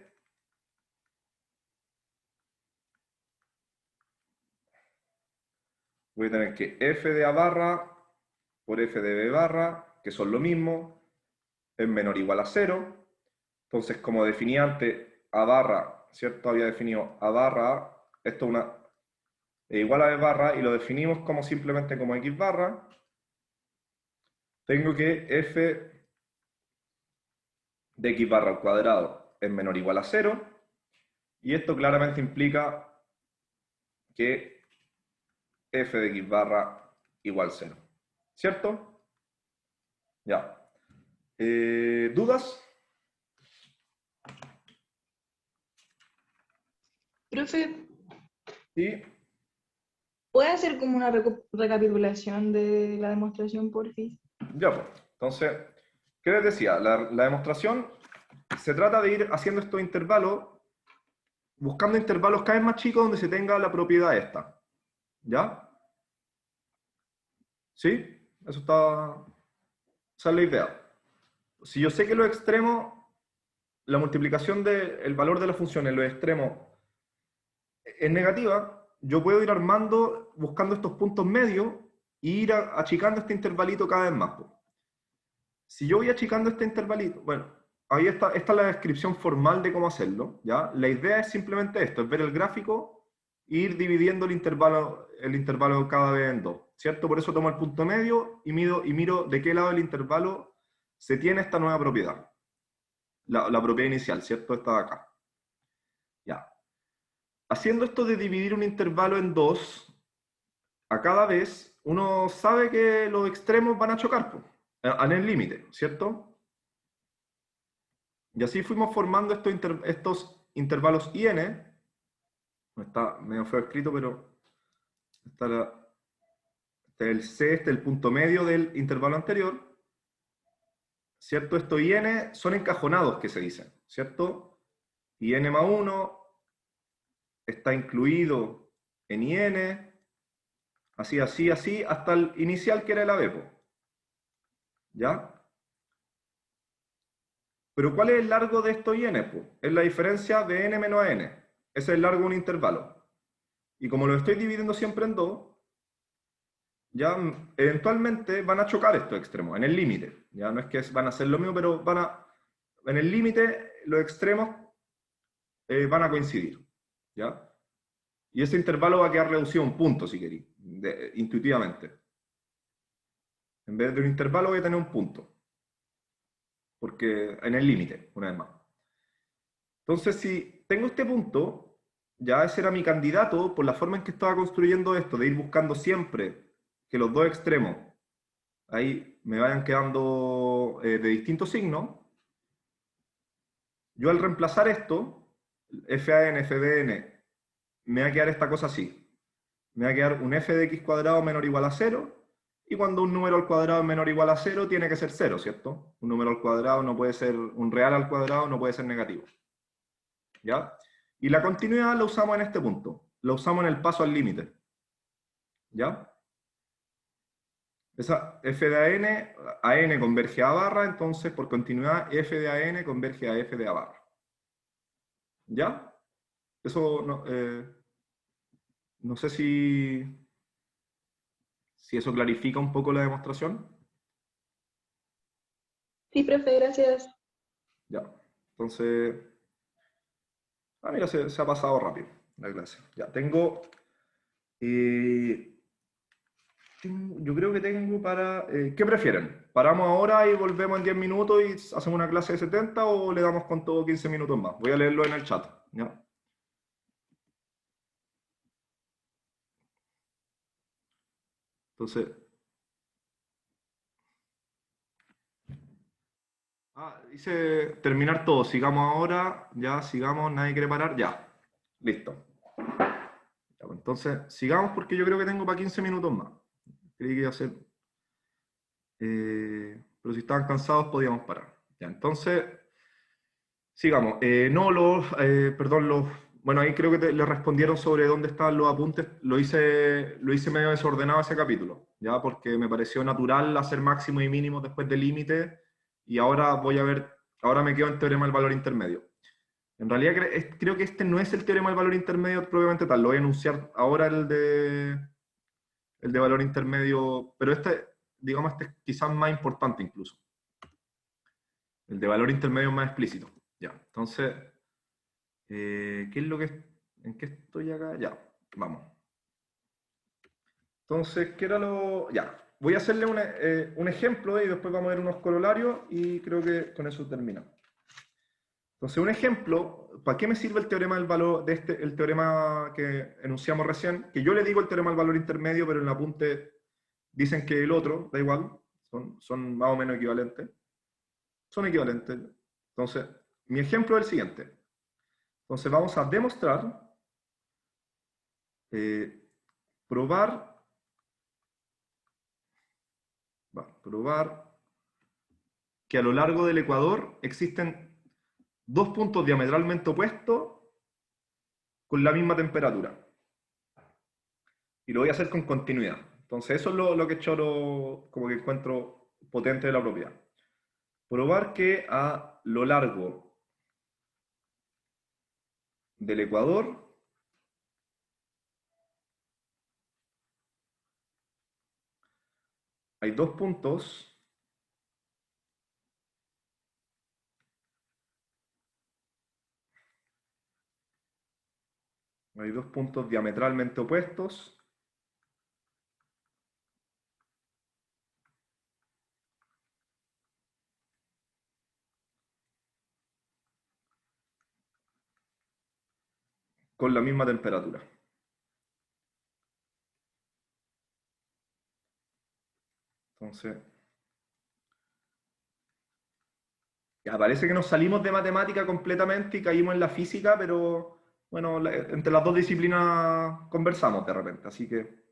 Voy a tener que f de A barra por f de B barra, que son lo mismo, es menor o igual a 0. Entonces, como definí antes, A barra, ¿cierto? Había definido A barra, esto es igual a B barra, y lo definimos como simplemente como X barra. Tengo que f de X barra al cuadrado es menor o igual a 0, y esto claramente implica que f de X barra igual 0. ¿Cierto? Ya. ¿Dudas? Profe, Sí. ¿puede hacer como una recapitulación de la demostración, porfis? Ya, pues. Entonces, ¿qué les decía? La demostración se trata de ir haciendo estos intervalos, buscando intervalos cada vez más chicos donde se tenga la propiedad esta. ¿Ya? ¿Sí? Esa es la idea. Si yo sé que los extremos, la multiplicación del valor de la función en los extremos es negativa, yo puedo ir armando, buscando estos puntos medios e ir achicando este intervalito cada vez más. Si yo voy achicando este intervalito, bueno, ahí esta es la descripción formal de cómo hacerlo, ¿ya? La idea es simplemente esto, es ver el gráfico e ir dividiendo el intervalo cada vez en 2, ¿cierto? Por eso tomo el punto medio y miro de qué lado del intervalo se tiene esta nueva propiedad. La propiedad inicial, ¿cierto? Esta de acá. Ya. Haciendo esto de dividir un intervalo en 2, a cada vez uno sabe que los extremos van a chocar, pues, en el límite, ¿cierto? Y así fuimos formando estos intervalos IN. Está medio feo escrito, pero está el C, el punto medio del intervalo anterior, ¿cierto? Esto y n son encajonados, que se dicen, ¿cierto? Y n más 1 está incluido en IN, así, así, así, hasta el inicial que era el AB, po. ¿Ya? Pero ¿cuál es el largo de estos IN, po? Es la diferencia de n menos a n. Ese es el largo de un intervalo. Y como lo estoy dividiendo siempre en 2, ya eventualmente van a chocar estos extremos, en el límite. Ya no es que van a hacer lo mismo, pero en el límite los extremos van a coincidir. ¿Ya? Y ese intervalo va a quedar reducido a un punto, si queréis, intuitivamente. En vez de un intervalo voy a tener un punto. Porque en el límite, una vez más. Entonces, si tengo este punto, ya ese era mi candidato por la forma en que estaba construyendo esto, de ir buscando siempre que los dos extremos ahí me vayan quedando de distintos signos. Yo al reemplazar esto, FAN, FDN, me va a quedar esta cosa así. Me va a quedar un f de x cuadrado menor o igual a 0, y cuando un número al cuadrado es menor o igual a 0, tiene que ser 0, ¿cierto? Un número al cuadrado no puede ser, un real al cuadrado no puede ser negativo. ¿Ya? Y la continuidad la usamos en este punto. La usamos en el paso al límite. ¿Ya? Esa f de a n converge a barra, entonces por continuidad f de a n converge a f de a barra. ¿Ya? Eso no sé si eso clarifica un poco la demostración. Sí, profe, gracias. Ya. Entonces... mira, se ha pasado rápido la clase. Ya, tengo... yo creo que tengo para... ¿qué prefieren? ¿Paramos ahora y volvemos en 10 minutos y hacemos una clase de 70 o le damos con todo 15 minutos más? Voy a leerlo en el chat. ¿Ya? Entonces... dice terminar todo. Sigamos ahora. Ya, sigamos. Nadie quiere parar. Ya. Listo. Ya, pues, entonces, sigamos porque yo creo que tengo para 15 minutos más. Creí que iba a ser... pero si estaban cansados podíamos parar. Ya, entonces, sigamos. Bueno, ahí creo que le respondieron sobre dónde estaban los apuntes. Lo hice medio desordenado ese capítulo, ya, porque me pareció natural hacer máximo y mínimo después del límite, y ahora ahora me quedo en teorema del valor intermedio. En realidad creo que este no es el teorema del valor intermedio propiamente tal. Lo voy a enunciar ahora el de valor intermedio, pero digamos, este es quizás más importante incluso. El de valor intermedio es más explícito. Ya, entonces, ¿qué es lo que... ¿En qué estoy acá? Ya, vamos. Entonces, ¿qué era lo...? Ya, voy a hacerle un ejemplo y después vamos a ver unos corolarios y creo que con eso termina. Entonces, un ejemplo, ¿para qué me sirve el teorema del valor, el teorema que enunciamos recién? Que yo le digo el teorema del valor intermedio, pero en el apunte dicen que el otro, da igual, son más o menos equivalentes. Son equivalentes. Entonces, mi ejemplo es el siguiente. Entonces, vamos a demostrar, probar que a lo largo del ecuador existen dos puntos diametralmente opuestos con la misma temperatura. Y lo voy a hacer con continuidad. Entonces, eso es lo que choro, como que encuentro potente de la propiedad. Probar que a lo largo del ecuador hay dos puntos diametralmente opuestos con la misma temperatura. Entonces, ya parece que nos salimos de matemática completamente y caímos en la física, pero bueno, entre las dos disciplinas conversamos de repente, así que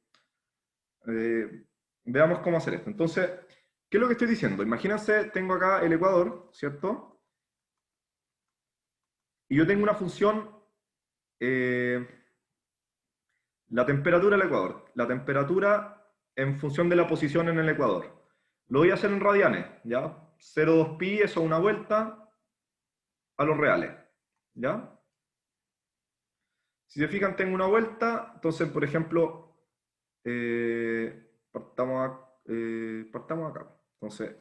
veamos cómo hacer esto. Entonces, ¿qué es lo que estoy diciendo? Imagínense, tengo acá el ecuador, ¿cierto? Y yo tengo una función, la temperatura del ecuador. La temperatura en función de la posición en el ecuador. Lo voy a hacer en radianes, ¿ya? 0,2 pi, eso es una vuelta a los reales, ¿ya? Si se fijan, tengo una vuelta, entonces, por ejemplo, partamos acá. Entonces,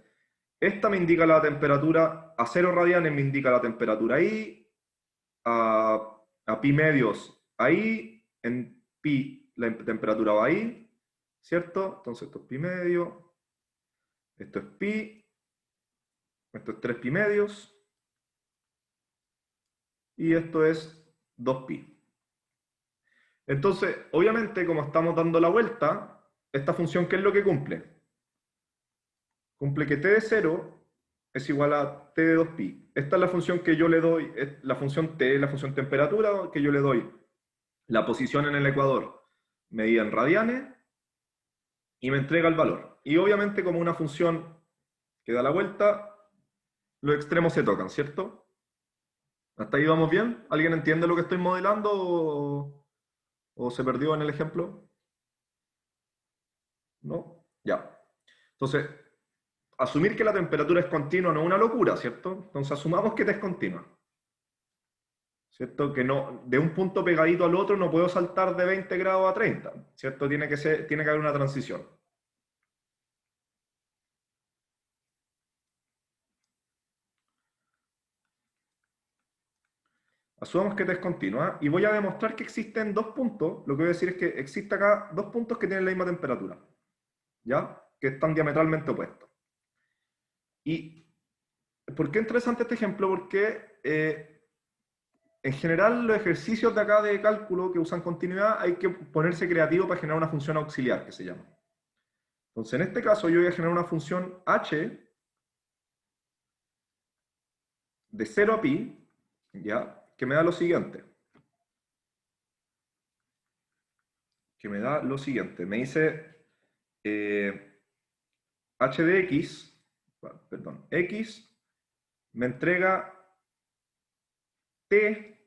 esta me indica la temperatura, a 0 radianes me indica la temperatura ahí, a pi medios ahí, en pi la temperatura va ahí, ¿cierto? Entonces esto es pi medio, esto es pi, esto es 3 pi medios, y esto es 2 pi. Entonces, obviamente, como estamos dando la vuelta, esta función, ¿qué es lo que cumple? Cumple que t de 0 es igual a t de 2 pi. Esta es la función que yo le doy, la función t, la función temperatura, que yo le doy la posición en el ecuador medida en radianes y me entrega el valor. Y obviamente, como una función que da la vuelta, los extremos se tocan, ¿cierto? ¿Hasta ahí vamos bien? ¿Alguien entiende lo que estoy modelando o se perdió en el ejemplo? ¿No? Ya. Entonces, asumir que la temperatura es continua no es una locura, ¿cierto? Entonces asumamos que T es continua. ¿Cierto? Que no, de un punto pegadito al otro no puedo saltar de 20 grados a 30, ¿cierto? Tiene que haber una transición. Asumamos que T es continua y voy a demostrar que existen dos puntos. Lo que voy a decir es que existe acá dos puntos que tienen la misma temperatura, ¿ya? Que están diametralmente opuestos. ¿Y por qué es interesante este ejemplo? Porque en general los ejercicios de acá de cálculo que usan continuidad hay que ponerse creativo para generar una función auxiliar que se llama. Entonces en este caso yo voy a generar una función h de 0 a pi, ¿ya? Que me da lo siguiente. Me dice h de x, perdón, x me entrega t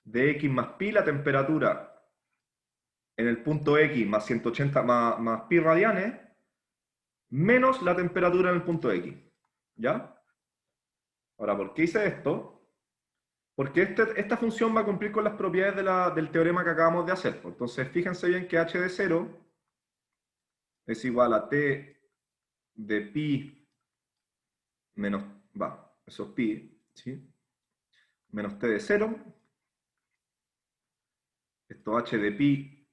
de x más pi, la temperatura en el punto x más 180 más pi radianes, menos la temperatura en el punto x. ¿Ya? Ahora, ¿por qué hice esto? Porque esta función va a cumplir con las propiedades del teorema que acabamos de hacer. Entonces, fíjense bien que h de 0 es igual a t de pi menos, eso es pi, ¿sí? Menos t de 0. Esto h de pi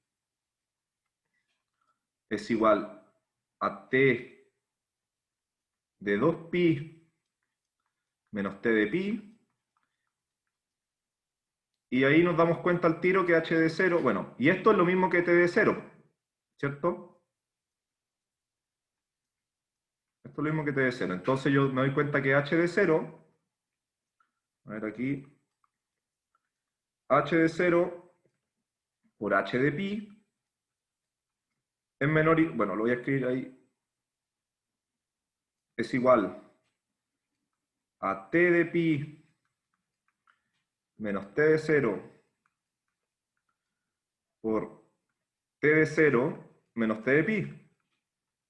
es igual a t de 2 pi menos t de pi. Y ahí nos damos cuenta al tiro que h de 0, bueno, y esto es lo mismo que t de 0, ¿cierto? Esto es lo mismo que t de 0. Entonces yo me doy cuenta que h de 0, a ver aquí, h de 0 por h de pi es menor, bueno, lo voy a escribir ahí, es igual a t de pi menos t de 0 por t de 0 menos t de pi.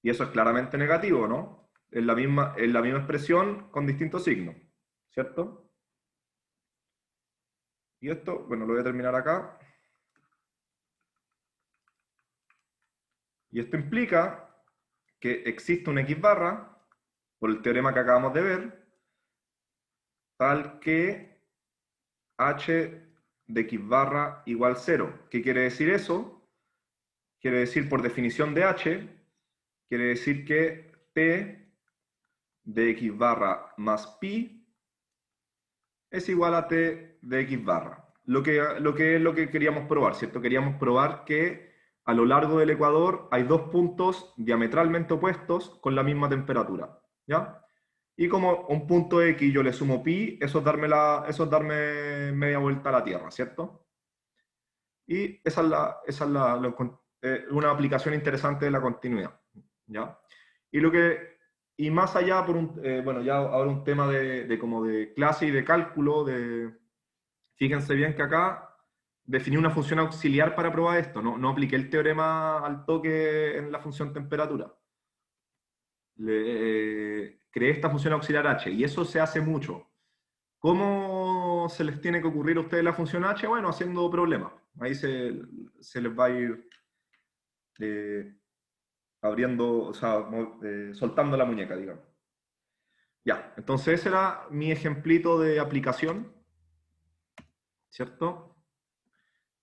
Y eso es claramente negativo, ¿no? Es la misma expresión con distintos signos, ¿cierto? Y esto, bueno, lo voy a terminar acá. Y esto implica que existe una x barra, por el teorema que acabamos de ver, tal que h de x barra igual 0. ¿Qué quiere decir eso? Quiere decir, por definición de h, quiere decir que t de x barra más pi es igual a t de x barra. Lo que es lo que queríamos probar, ¿cierto? Queríamos probar que a lo largo del ecuador hay dos puntos diametralmente opuestos con la misma temperatura, ¿ya? Y como un punto X yo le sumo pi, eso es darme media vuelta a la Tierra, ¿cierto? Y esa es una aplicación interesante de la continuidad. ¿ya? Y más allá, bueno, ya ahora un tema como de clase y de cálculo, fíjense bien que acá definí una función auxiliar para probar esto, no apliqué el teorema al toque en la función temperatura. Creé esta función auxiliar h, y eso se hace mucho. ¿Cómo se les tiene que ocurrir a ustedes la función h? Bueno, haciendo problemas. Ahí se les va a ir abriendo, o sea, soltando la muñeca, digamos. Ya, entonces ese era mi ejemplito de aplicación, ¿cierto?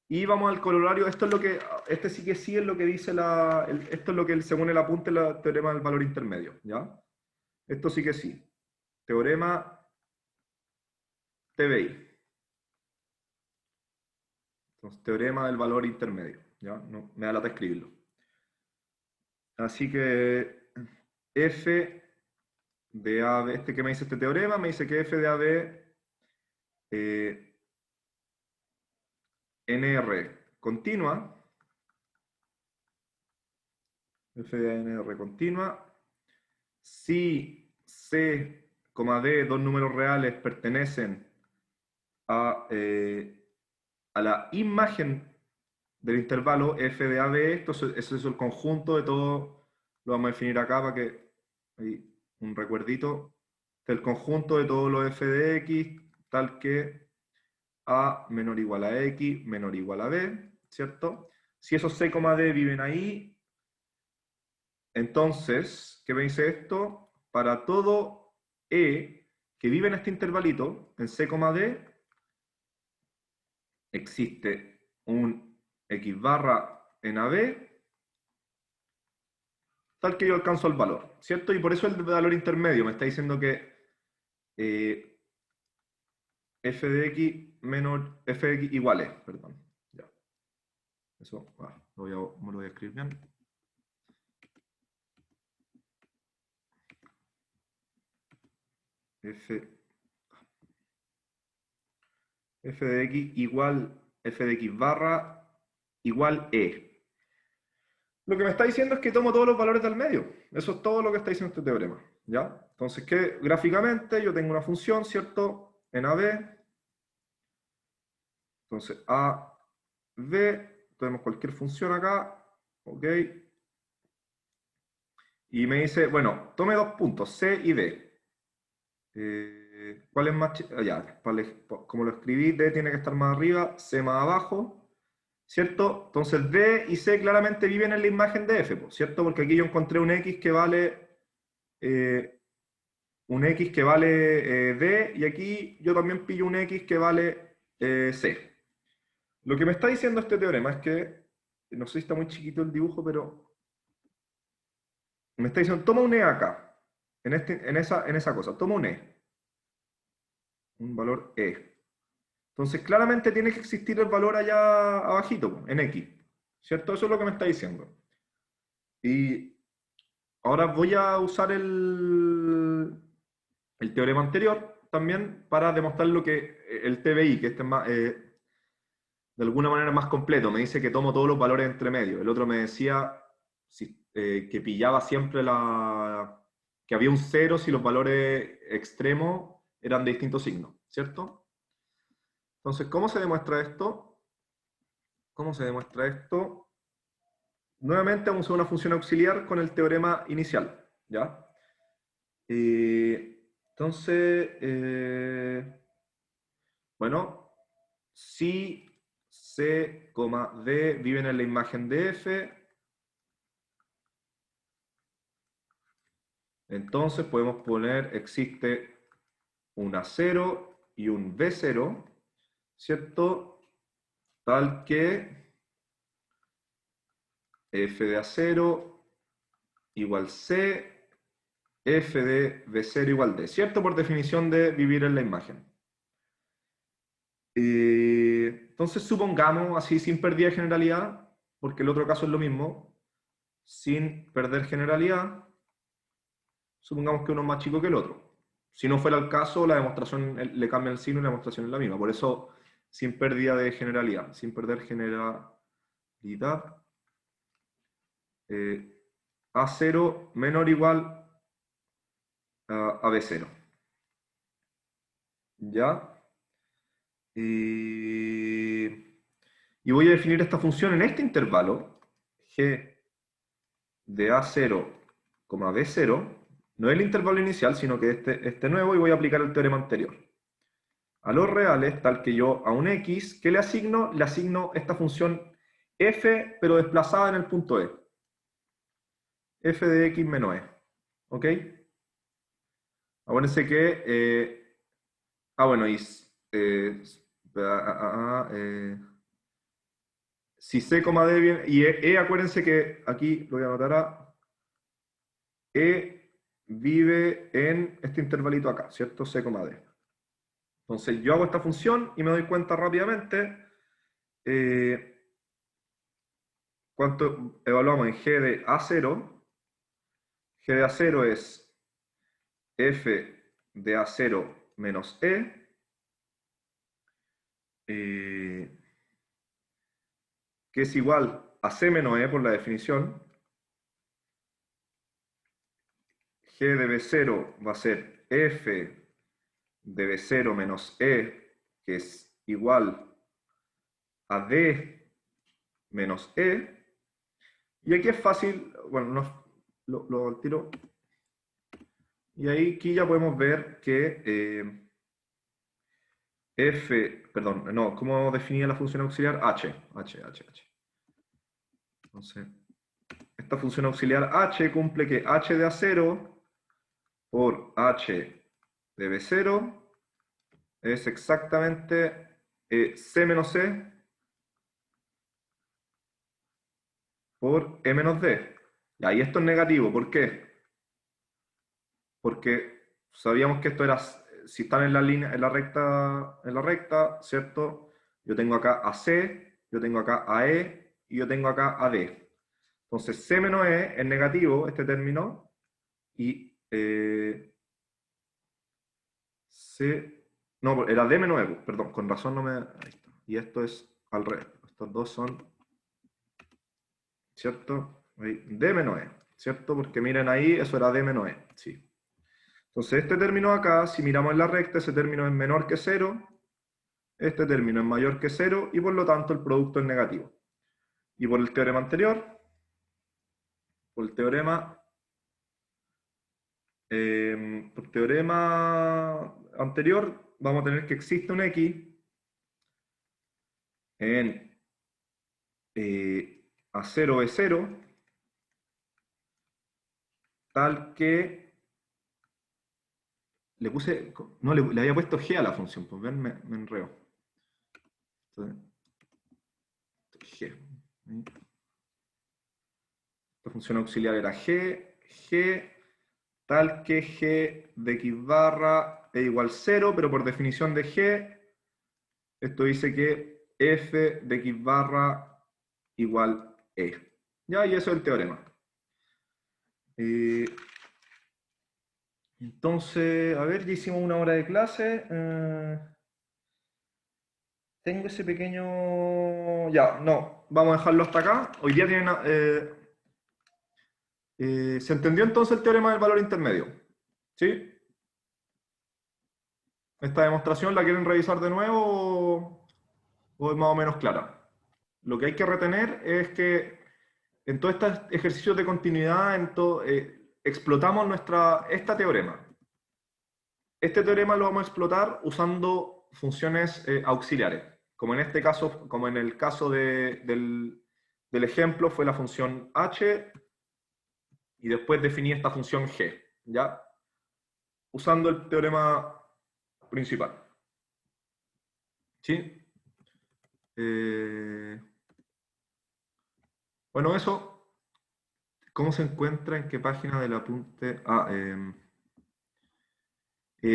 Y vamos al corolario. Este sí es lo que dice esto es lo que según el apunte el teorema del valor intermedio, ¿ya? Esto sí que sí. Teorema TBI. Entonces, teorema del valor intermedio, ¿ya? No, me da lata escribirlo. Así que f de AB, que me dice este teorema, me dice que f de AB NR continua, f de NR continua, si C, D, dos números reales, pertenecen a la imagen del intervalo f de AB, eso es el conjunto de todo, lo vamos a definir acá para que, ahí, un recuerdito, del conjunto de todos los f de x, tal que A menor o igual a X menor o igual a B, ¿cierto? Si esos C, D viven ahí, entonces, ¿qué me dice esto? Para todo E que vive en este intervalito, en C, D, existe un X barra en AB, tal que yo alcanzo el valor, ¿cierto? Y por eso el valor intermedio me está diciendo que f de x menor f de x igual es, perdón. Ya. Eso, me lo voy a escribir bien. F de x igual f de x barra igual e. Lo que me está diciendo es que tomo todos los valores del medio. Eso es todo lo que está diciendo este teorema, ¿ya? Entonces, que gráficamente yo tengo una función, ¿cierto? En AB. Entonces, A, B, tenemos cualquier función acá, ¿ok? Y me dice, bueno, tome dos puntos, C y D. ¿Cuál es más? Ya, como lo escribí, D tiene que estar más arriba, C más abajo, ¿cierto? Entonces D y C claramente viven en la imagen de F, ¿cierto? Porque aquí yo encontré un X que vale D, y aquí yo también pillo un X que vale C. Lo que me está diciendo este teorema es que, no sé si está muy chiquito el dibujo, pero me está diciendo, toma un E acá, en esa cosa, toma un E, un valor E. Entonces claramente tiene que existir el valor allá abajito, en X, ¿cierto? Eso es lo que me está diciendo. Y ahora voy a usar el teorema anterior también para demostrar lo que el TBI, que este es más, de alguna manera más completo, me dice que tomo todos los valores entre medio. El otro me decía que pillaba siempre que había un cero si los valores extremos eran de distintos signos, ¿cierto? Entonces, ¿cómo se demuestra esto? ¿Cómo se demuestra esto? Nuevamente vamos a usar una función auxiliar con el teorema inicial, ¿ya? Entonces, bueno, si C, D viven en la imagen de F, entonces podemos poner, existe un A0 y un B0, ¿cierto? Tal que F de A0 igual C, F de B0 igual D, ¿cierto? Por definición de vivir en la imagen. Entonces supongamos, así sin pérdida de generalidad, porque el otro caso es lo mismo, sin perder generalidad, supongamos que uno es más chico que el otro. Si no fuera el caso, la demostración le cambia el signo y la demostración es la misma. Por eso, sin pérdida de generalidad, sin perder generalidad, A0 menor o igual a B0. ¿Ya? Y voy a definir esta función en este intervalo, g de A0, B0, no es el intervalo inicial, sino que este nuevo, y voy a aplicar el teorema anterior. A los reales, tal que yo a un x, ¿qué le asigno? Le asigno esta función f, pero desplazada en el punto E. F de x menos E. ¿Ok? Acuérdense que... bueno, y... si C, D viene... Y acuérdense que aquí lo voy a anotar a... E vive en este intervalito acá, ¿cierto? C, D. Entonces yo hago esta función y me doy cuenta rápidamente cuánto evaluamos en G de A0. G de A0 es F de A0 menos E, que es igual a C menos E por la definición. G de B0 va a ser F de B0 menos E, que es igual a D menos E. Y aquí es fácil, bueno, lo tiro. Y ahí aquí ya podemos ver que ¿cómo definía la función auxiliar? H. Entonces, esta función auxiliar H cumple que H de A0 por H de B0 es exactamente C menos E por E menos D. Y esto es negativo, ¿por qué? Porque sabíamos que esto era, si están en la línea, en la recta, ¿cierto? Yo tengo acá a C, yo tengo acá a E y yo tengo acá a D. Entonces C menos E es negativo, este término, y era D menos E, perdón, con razón no me... Ahí está. Y esto es al revés, estos dos son, ¿cierto? Ahí, D menos E, ¿cierto? Porque miren ahí, eso era D menos E, sí. Entonces este término acá, si miramos en la recta, ese término es menor que 0, este término es mayor que 0, y por lo tanto el producto es negativo. Y por el teorema anterior, vamos a tener que existe un x en A0 B0, tal que le había puesto g a la función, pues ven, me enreo. Entonces, g. Esta función auxiliar era g, tal que g de x barra es igual 0, pero por definición de g, esto dice que f de x barra igual e. Ya, y eso es el teorema. Entonces, a ver, ya hicimos una hora de clase. Tengo ese pequeño... Ya, no, vamos a dejarlo hasta acá. Hoy día tienen... ¿se entendió entonces el teorema del valor intermedio? ¿Sí? ¿Esta demostración la quieren revisar de nuevo o es más o menos clara? Lo que hay que retener es que en todos estos ejercicios de continuidad explotamos este teorema. Este teorema lo vamos a explotar usando funciones auxiliares. Como en este caso, como en el caso del ejemplo, fue la función h y después definí esta función g, ¿ya? Usando el teorema principal. ¿Sí? Bueno, eso. ¿Cómo se encuentra? ¿En qué página del apunte?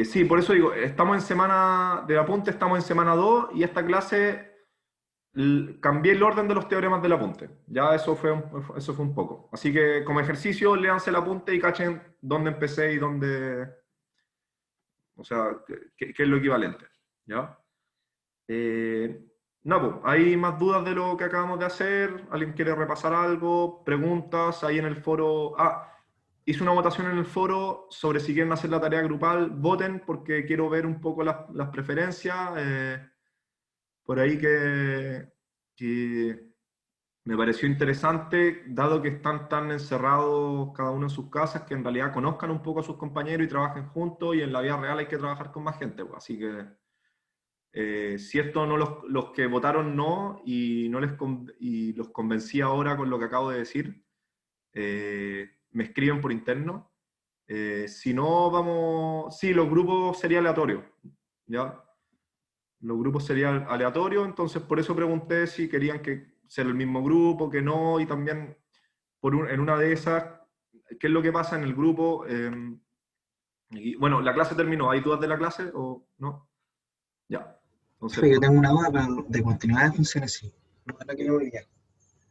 Sí, por eso digo, estamos en semana del apunte, estamos en semana 2 y esta clase cambié el orden de los teoremas del apunte. Ya eso fue un poco. Así que como ejercicio, léanse el apunte y cachen dónde empecé y dónde... O sea, qué es lo equivalente. ¿Ya? No, pues, ¿hay más dudas de lo que acabamos de hacer? ¿Alguien quiere repasar algo? ¿Preguntas? Ahí en el foro. Hice una votación en el foro sobre si quieren hacer la tarea grupal. Voten porque quiero ver un poco las preferencias. Por ahí que me pareció interesante, dado que están tan encerrados cada uno en sus casas, que en realidad conozcan un poco a sus compañeros y trabajen juntos, y en la vida real hay que trabajar con más gente, pues. Así que si esto no los que votaron no y no y los convencí ahora con lo que acabo de decir, me escriben por interno. Si no, vamos. Sí, los grupos sería aleatorio, ¿ya? Los grupos serían aleatorios, entonces por eso pregunté si querían que ser el mismo grupo, que no, y también en una de esas, ¿qué es lo que pasa en el grupo? Bueno, la clase terminó. ¿Hay dudas de la clase o no? Ya. Entonces, Yo tengo una duda, pero de continuidad funciona así. No es la que yo veía.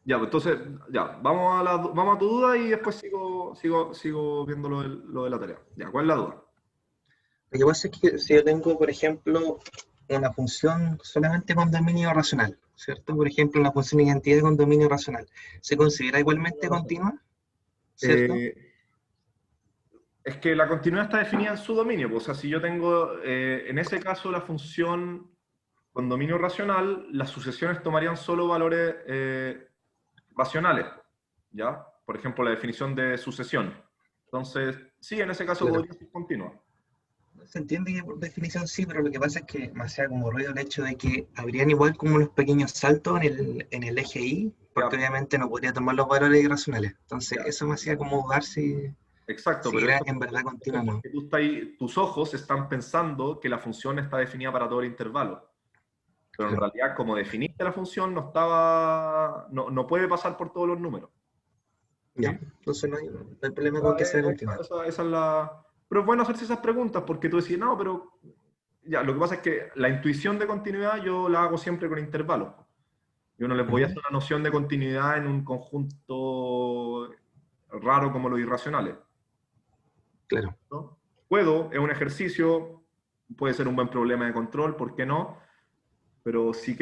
ya, pues entonces, ya, vamos a tu duda y después sigo viendo lo de la tarea. Ya, ¿cuál es la duda? Lo que pasa es que si yo tengo, por ejemplo, una función solamente con dominio racional, ¿cierto? Por ejemplo, la función identidad con dominio racional, ¿se considera igualmente continua? ¿Cierto? Es que la continuidad está definida en su dominio, pues. O sea, si yo tengo, en ese caso, la función con dominio racional, las sucesiones tomarían solo valores racionales, ¿ya? Por ejemplo, la definición de sucesión. Entonces, sí, en ese caso Claro. podría ser continua. Se entiende que por definición sí, pero lo que pasa es que me hacía como ruido el hecho de que habrían igual como unos pequeños saltos en el eje Y, porque Ya, obviamente no podría tomar los valores irracionales. Entonces, ya. eso me hacía como dudar Exacto, si pero era eso en verdad continua o es no. porque tus ojos están pensando que la función está definida para todo el intervalo. Pero en Claro. realidad, como definiste la función, no puede pasar por todos los números. Ya, ¿Sí? entonces no hay problema con que sea continua. Esa es la... Pero es bueno hacerse esas preguntas porque tú decís, no, pero ya, lo que pasa es que la intuición de continuidad yo la hago siempre con intervalos. Yo no les voy a hacer una noción de continuidad en un conjunto raro como los irracionales, Claro. ¿no? Puedo, es un ejercicio, puede ser un buen problema de control, ¿por qué no? Pero si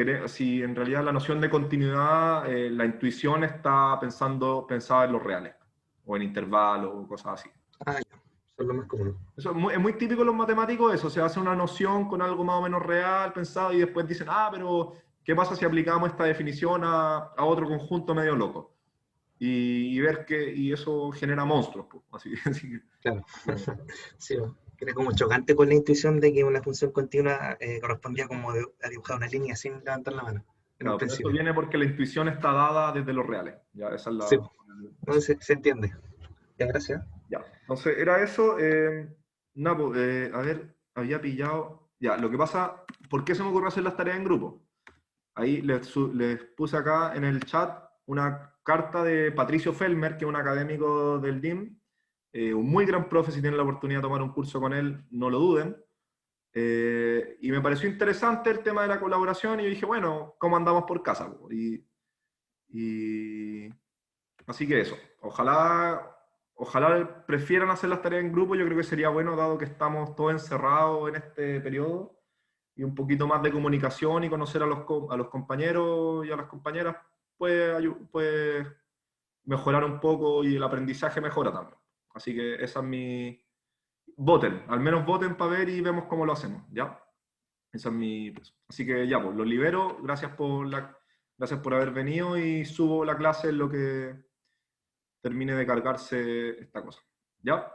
en realidad la noción de continuidad, la intuición está pensada en los reales, o en intervalos, o cosas así. Ah, ya. Eso es lo más común. Eso es muy típico en los matemáticos, eso, se hace una noción con algo más o menos real, pensado, y después dicen, pero ¿qué pasa si aplicamos esta definición a otro conjunto medio loco? Y ver y eso genera monstruos, pues. Así que, Claro. Sí, era como chocante con la intuición de que una función continua correspondía como a dibujar una línea sin levantar la mano en un claro, pero eso principio. viene porque la intuición está dada desde los reales. Ya, esa es Sí, la... no, se entiende. Ya, gracias. Ya, entonces era eso. Nada, pues, a ver, había pillado. Ya, lo que pasa, ¿por qué se me ocurrió hacer las tareas en grupo? Ahí les puse acá en el chat una carta de Patricio Felmer, que es un académico del DIM, un muy gran profe. Si tienen la oportunidad de tomar un curso con él, no lo duden. Y me pareció interesante el tema de la colaboración y yo dije, bueno, ¿cómo andamos por casa? Y así que eso, ojalá prefieran hacer las tareas en grupo. Yo creo que sería bueno, dado que estamos todos encerrados en este periodo, y un poquito más de comunicación y conocer a los compañeros y a las compañeras puede mejorar un poco, y el aprendizaje mejora también. Así que esa es mi... Voten, al menos voten para ver y vemos cómo lo hacemos, ¿ya? Esa es mi... Así que ya, pues, los libero. Gracias por haber venido, y subo la clase en lo que termine de cargarse esta cosa. ¿Ya?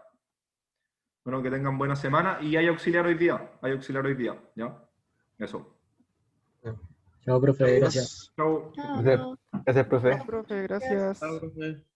Bueno, que tengan buena semana, y hay auxiliar hoy día. ¿Ya? Eso. Chao, profe, gracias. Chao. Chao. Gracias, profe. Profe, gracias. Chao, profe.